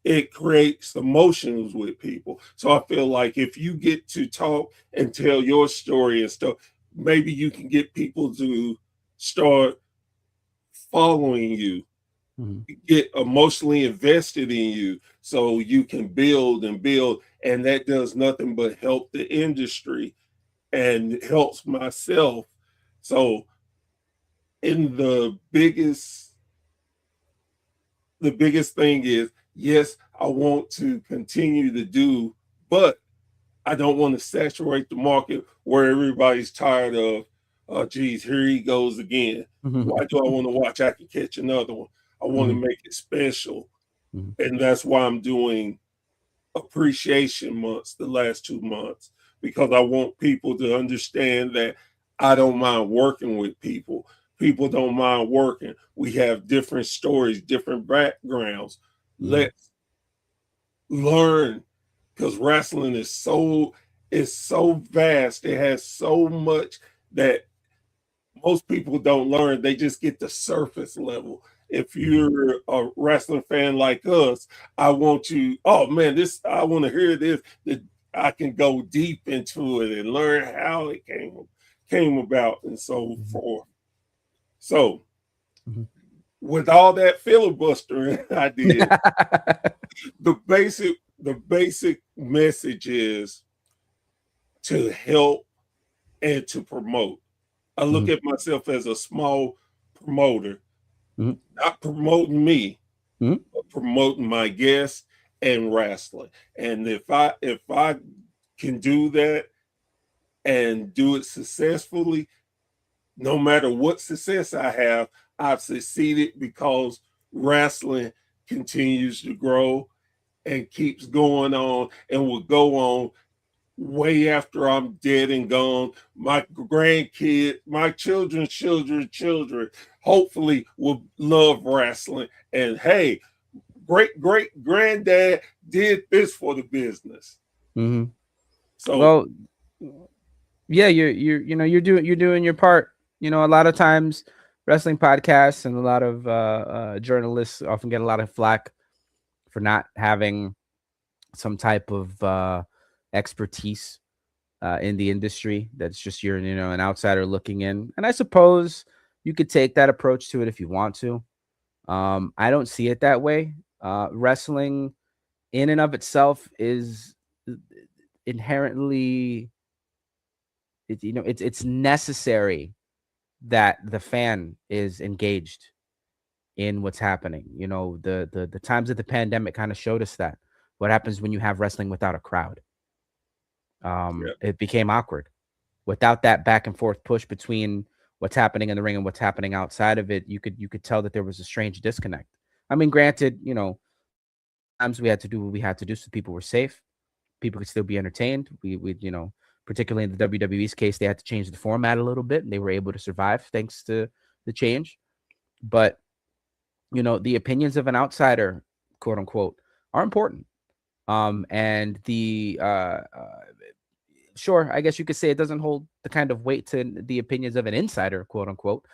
[SPEAKER 3] it creates emotions with people. So I feel like if you get to talk and tell your story and stuff, maybe you can get people to start following you,
[SPEAKER 4] Mhm.
[SPEAKER 3] get emotionally invested in you so you can build and build. And that does nothing but help the industry and helps myself. So in the biggest thing is, yes, I want to continue to do, but I don't want to saturate the market where everybody's tired of, oh, geez, here he goes again. Why do I want to watch? I can catch another one. I want to
[SPEAKER 4] Mhm.
[SPEAKER 3] make it special.
[SPEAKER 4] Mhm.
[SPEAKER 3] And that's why I'm doing appreciation months the last 2 months, because I want people to understand that I don't mind working with people. People don't mind working. We have different stories, different backgrounds.
[SPEAKER 4] Mhm.
[SPEAKER 3] Let's learn, because wrestling is so vast. It has so much that most people don't learn. They just get the surface level. If
[SPEAKER 4] Mhm.
[SPEAKER 3] you're a wrestling fan like us, I want you, oh man, I want to hear this, that I can go deep into it and learn how it came about and so
[SPEAKER 4] Mhm.
[SPEAKER 3] forth. So
[SPEAKER 4] Mhm.
[SPEAKER 3] with all that filibustering I did, the basic message is to help and to promote. I look
[SPEAKER 4] Mhm.
[SPEAKER 3] at myself as a small promoter,
[SPEAKER 4] Mhm.
[SPEAKER 3] not promoting me,
[SPEAKER 4] Mhm.
[SPEAKER 3] but promoting my guests and wrestling. And if I can do that and do it successfully, no matter what success I have, I've succeeded because wrestling continues to grow and keeps going on and will go on way after I'm dead and gone. My grandkid, my children, hopefully will love wrestling. And hey, great granddad did this for the business.
[SPEAKER 4] Mhm.
[SPEAKER 3] So
[SPEAKER 4] Well, yeah, you're doing your part. A lot of times wrestling podcasts and a lot of journalists often get a lot of flack for not having some type of expertise in the industry. That's just you're an outsider looking in. And I suppose You could take that approach to it if you want to. I don't see it that way. Wrestling in and of itself is inherently, it's necessary that the fan is engaged in what's happening. The times of the pandemic kind of showed us that what happens when you have wrestling without a crowd.
[SPEAKER 3] Yeah.
[SPEAKER 4] It became awkward without that back and forth push between what's happening in the ring and what's happening outside of it. You could tell that there was a strange disconnect. I mean, granted, times we had to do what we had to do so people were safe, people could still be entertained. We particularly in the WWE's case, they had to change the format a little bit, and they were able to survive thanks to the change. But the opinions of an outsider, quote unquote, are important. And sure, I guess you could say it doesn't hold the kind of weight to the opinions of an insider, quote unquote.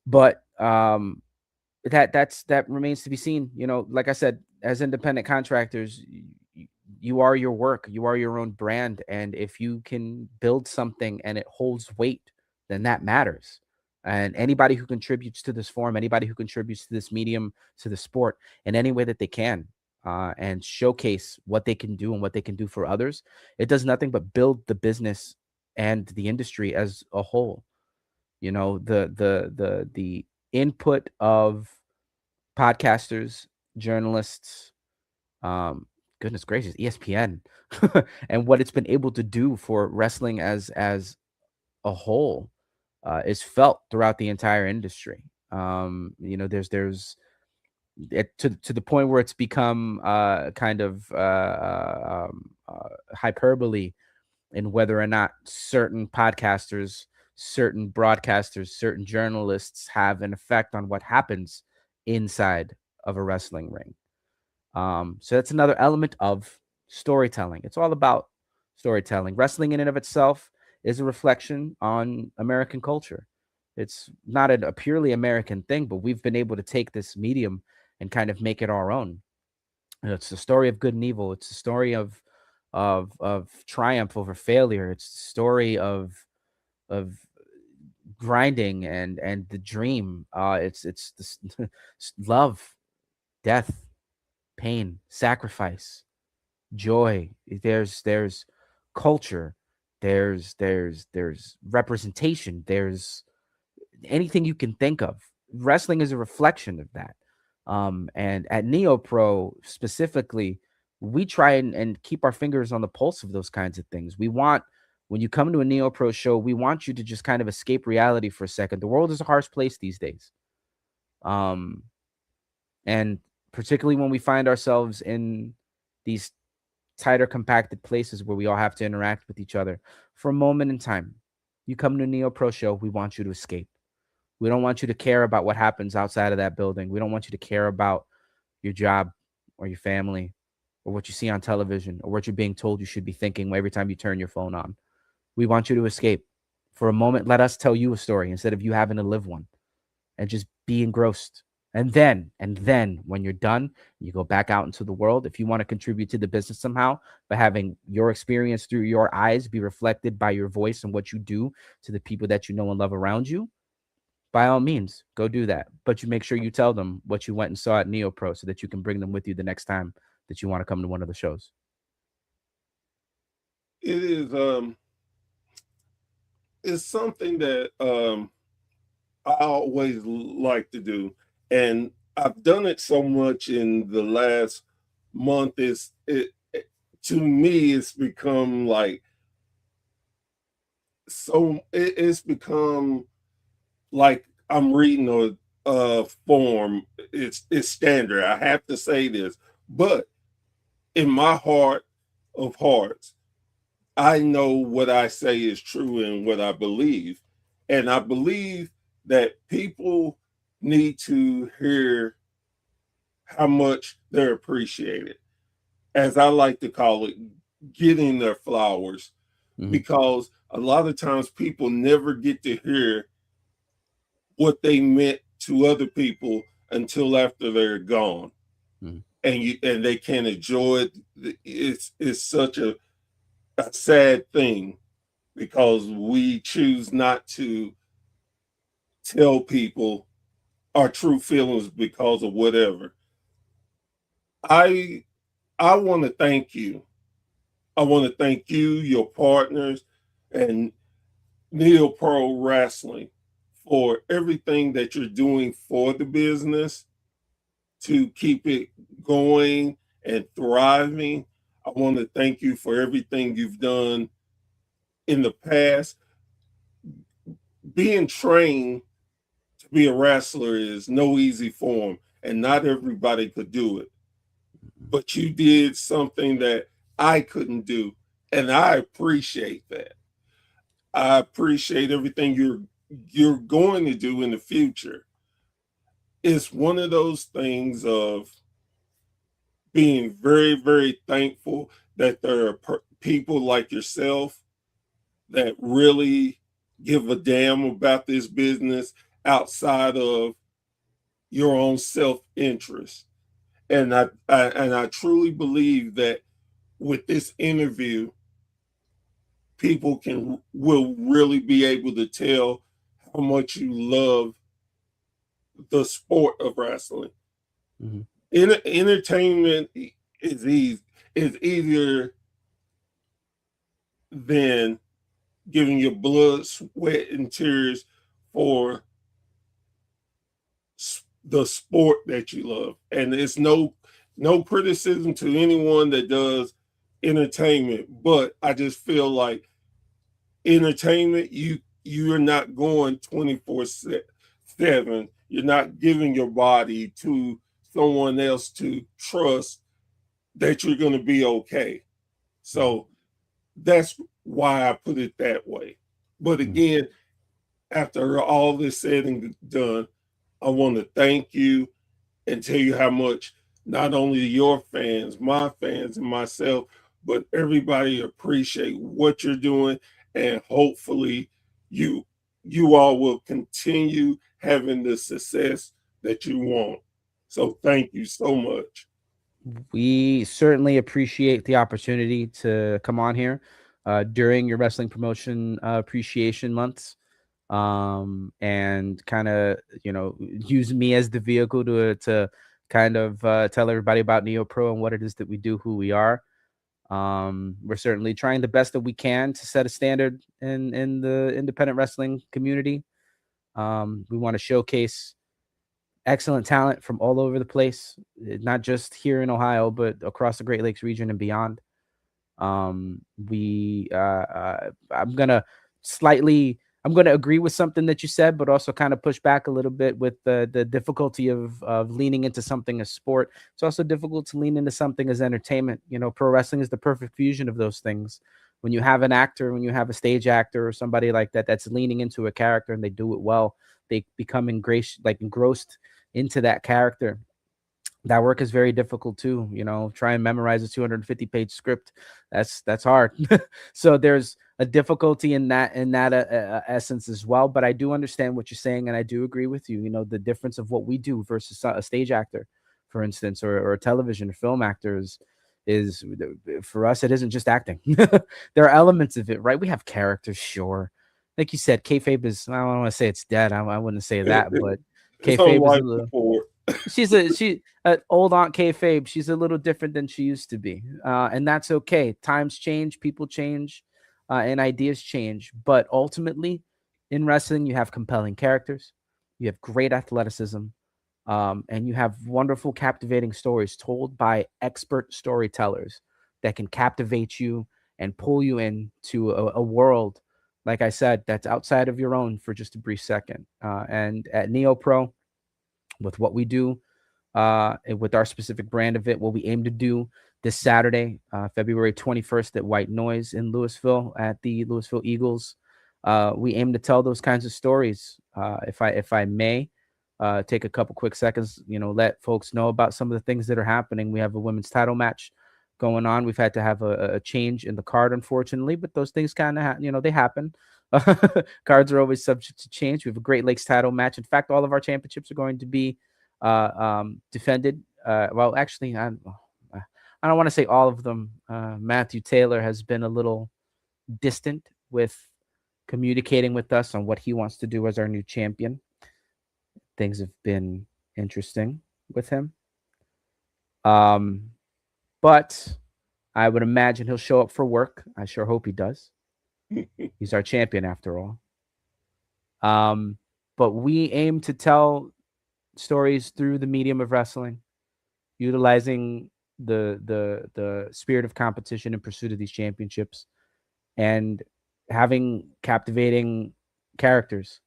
[SPEAKER 4] But that remains to be seen. Like I said, as independent contractors, you are your work, you are your own brand, and if you can build something and it holds weight, then that matters. And anybody who contributes to this forum, anybody who contributes to this medium, to the sport in any way that they can, and showcase what they can do and what they can do for others, it does nothing but build the business and the industry as a whole. The input of podcasters, journalists, goodness gracious, ESPN, and what it's been able to do for wrestling as a whole is felt throughout the entire industry. There's to the point where it's become kind of hyperbole in whether or not certain podcasters, certain broadcasters, certain journalists have an effect on what happens inside of a wrestling ring. So that's another element of storytelling. It's all about storytelling. Wrestling in and of itself is a reflection on American culture. It's not a purely American thing, but we've been able to take this medium and kind of make it our own. It's the story of good and evil. It's the story of triumph over failure. It's the story of grinding and the dream. It's this love, death, pain, sacrifice, joy. There's culture. There's representation. There's anything you can think of. Wrestling is a reflection of that. And at NeoPro specifically, we try and keep our fingers on the pulse of those kinds of things. When you come to a NeoPro show, we want you to just kind of escape reality for a second. The world is a harsh place these days. And particularly when we find ourselves in these tighter, compacted places where we all have to interact with each other for a moment in time. You come to a NeoPro show, we want you to escape. We don't want you to care about what happens outside of that building. We don't want you to care about your job or your family or what you see on television or what you're being told you should be thinking every time you turn your phone on. We want you to escape. For a moment, let us tell you a story instead of you having to live one and just be engrossed. And then when you're done, you go back out into the world. If you want to contribute to the business somehow by having your experience through your eyes be reflected by your voice and what you do to the people that you know and love around you, by all means, go do that. But you make sure you tell them what you went and saw at NeoPro so that you can bring them with you the next time that you want to come to one of the shows.
[SPEAKER 3] It is it's something that I always like to do, and I've done it so much in the last month. To me, it's become like it's become like I'm reading a form. It's standard. I have to say this, but in my heart of hearts, I know what I say is true and what I believe. And I believe that people need to hear how much they're appreciated, as I like to call it, getting their flowers. Because a lot of times people never get to hear what they meant to other people until after they're gone. And they can't enjoy it. It's such a sad thing because we choose not to tell people our true feelings because of whatever. I I want to thank you. I want to thank you, your partners, and Neo Pro Wrestling for everything that you're doing for the business to keep it going and thriving. I want to thank you for everything you've done in the past. Being trained to be a wrestler is no easy form, and not everybody could do it. But you did something that I couldn't do, and I appreciate that. I appreciate everything you're going to do in the future. It's one of those things of being very, very thankful that there are people like yourself that really give a damn about this business outside of your own self-interest. And I truly believe that with this interview, people will really be able to tell how much you love the sport of wrestling.
[SPEAKER 4] Mhm.
[SPEAKER 3] Entertainment is easier than giving your blood, sweat, and tears for the sport that you love. And it's no criticism to anyone that does entertainment, but I just feel like entertainment, you're not going 24/7. You're not giving your body to someone else to trust that you're going to be okay. So that's why I put it that way. But again, after all this said and done, I want to thank you and tell you how much not only your fans, my fans, and myself, but everybody appreciate what you're doing, and hopefully you you all will continue having the success that you want. So thank you so much.
[SPEAKER 4] We certainly appreciate the opportunity to come on here during your wrestling promotion appreciation months, and kind of use me as the vehicle to kind of tell everybody about Neo Pro and what it is that we do, who we are. We're certainly trying the best that we can to set a standard in the independent wrestling community. We want to showcase excellent talent from all over the place, not just here in Ohio, but across the Great Lakes region and beyond. We I'm gonna agree with something that you said, but also kind of push back a little bit with the difficulty of leaning into something as sport. It's also difficult to lean into something as entertainment. Pro wrestling is the perfect fusion of those things. When you have an actor, when you have a stage actor or somebody like that that's leaning into a character and they do it well, they become engrossed into that character. That work is very difficult too. Try and memorize a 250-page script. That's hard. So there's a difficulty in that essence as well. But I do understand what you're saying, and I do agree with you. The difference of what we do versus a stage actor, for instance, or a television or film actor is for us. It isn't just acting. There are elements of it, right? We have characters, sure. Like you said, kayfabe is. I don't want to say it's dead. I wouldn't say that, but
[SPEAKER 3] It's on
[SPEAKER 4] kayfabe is a
[SPEAKER 3] life
[SPEAKER 4] little.
[SPEAKER 3] support.
[SPEAKER 4] She old Aunt kayfabe. She's a little different than she used to be, and that's okay. Times change, people change, and ideas change. But ultimately, in wrestling, you have compelling characters, you have great athleticism, and you have wonderful, captivating stories told by expert storytellers that can captivate you and pull you into a world, like I said, that's outside of your own for just a brief second. And at Neo Pro, with what we do, and with our specific brand of it, what we aim to do this Saturday, February 21st at White Noise in Louisville at the Louisville Eagles. We aim to tell those kinds of stories. If I may take a couple quick seconds, let folks know about some of the things that are happening. We have a women's title match going on. We've had to have a change in the card, unfortunately, but those things kind of, they happen. Cards are always subject to change. We have a Great Lakes title match. In fact, all of our championships are going to be defended. Well, actually, I don't want to say all of them. Matthew Taylor has been a little distant with communicating with us on what he wants to do as our new champion. things have been interesting with him. But I would imagine he'll show up for work. I sure hope he does. He's our champion after all. But we aim to tell stories through the medium of wrestling, utilizing the spirit of competition in pursuit of these championships, and having captivating characters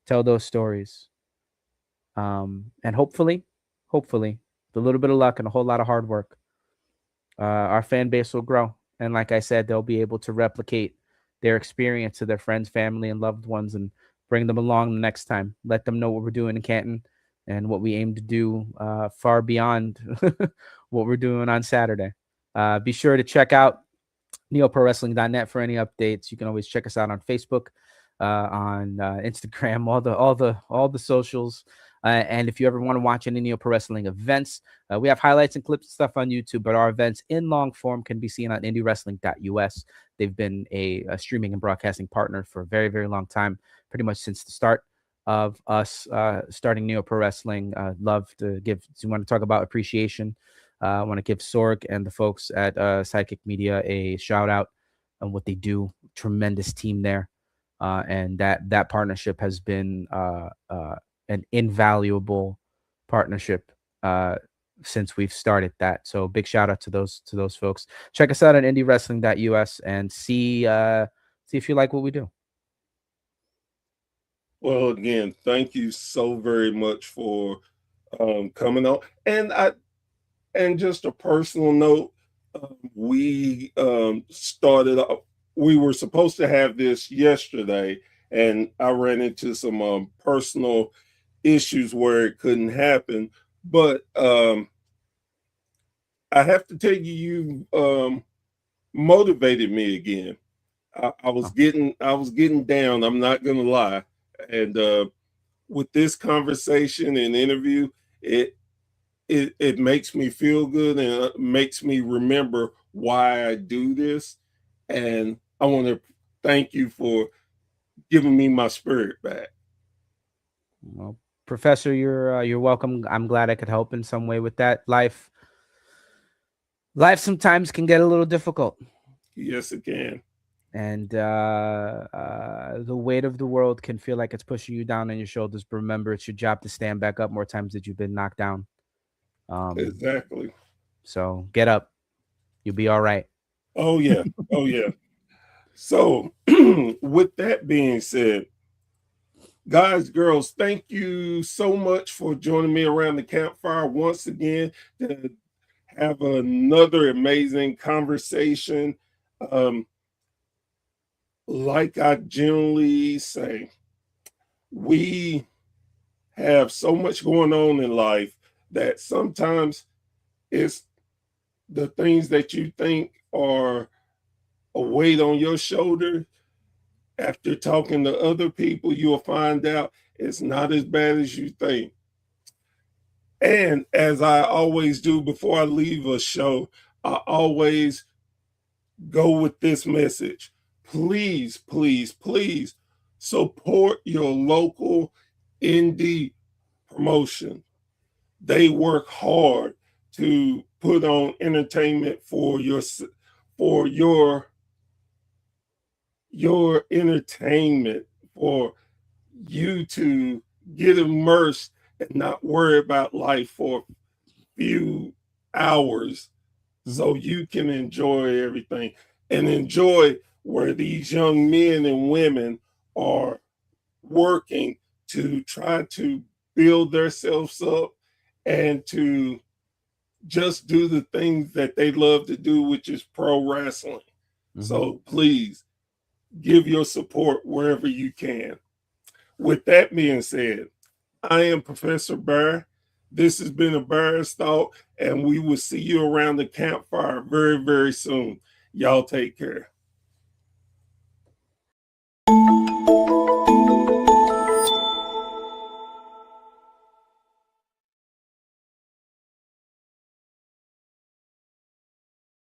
[SPEAKER 4] tell those stories. And hopefully, with a little bit of luck and a whole lot of hard work, our fan base will grow. And like I said, they'll be able to replicate their experience to their friends, family, and loved ones and bring them along the next time. Let them know what we're doing in Canton and what we aim to do far beyond what we're doing on Saturday. Be sure to check out neoprowrestling.net for any updates. You can always check us out on Facebook, on Instagram, all the socials. And if you ever want to watch any Neo Pro Wrestling events, we have highlights and clips and stuff on YouTube, but our events in long form can be seen on indiewrestling.us. They've been a streaming and broadcasting partner for a very, very long time, pretty much since the start of us starting Neo Pro Wrestling. Want to talk about appreciation. I want to give Sorg and the folks at Sidekick Media a shout out on what they do. Tremendous team there. And that partnership has been an invaluable partnership since we've started that. So big shout out to those folks. Check us out on indiewrestling.us and see if you like what we do.
[SPEAKER 3] Well, again, thank you so very much for coming on. And just a personal note, we started off, we were supposed to have this yesterday, and I ran into some personal issues where it couldn't happen. But I have to tell you, motivated me again. I was getting down. I'm not gonna lie, and with this conversation and interview, it makes me feel good and it makes me remember why I do this. And I want to thank you for giving me my spirit back.
[SPEAKER 4] Well, Professor, you're welcome. I'm glad I could help in some way with that. Life sometimes can get a little difficult.
[SPEAKER 3] Yes, it can.
[SPEAKER 4] And the weight of the world can feel like it's pushing you down on your shoulders. But remember, it's your job to stand back up more times that you've been knocked down.
[SPEAKER 3] Exactly.
[SPEAKER 4] So get up. You'll be all right.
[SPEAKER 3] Oh, yeah. Oh, yeah. So with that being said, guys, girls, thank you so much for joining me around the campfire once again to have another amazing conversation. Like I generally say, we have so much going on in life that sometimes it's the things that you think are a weight on your shoulder. After talking to other people, you'll find out it's not as bad as you think. And as I always do before I leave a show, I always go with this message. Please, please, please support your local indie promotion. They work hard to put on entertainment for your entertainment, for you to get immersed and not worry about life for a few hours so you can enjoy everything and enjoy where these young men and women are working to try to build themselves up and to just do the things that they love to do, which is pro wrestling. Mm-hmm. So please give your support wherever you can. With that being said, I am Professor Bear. This has been a Bear's Thought, and we will see you around the campfire very, very soon. Y'all take care.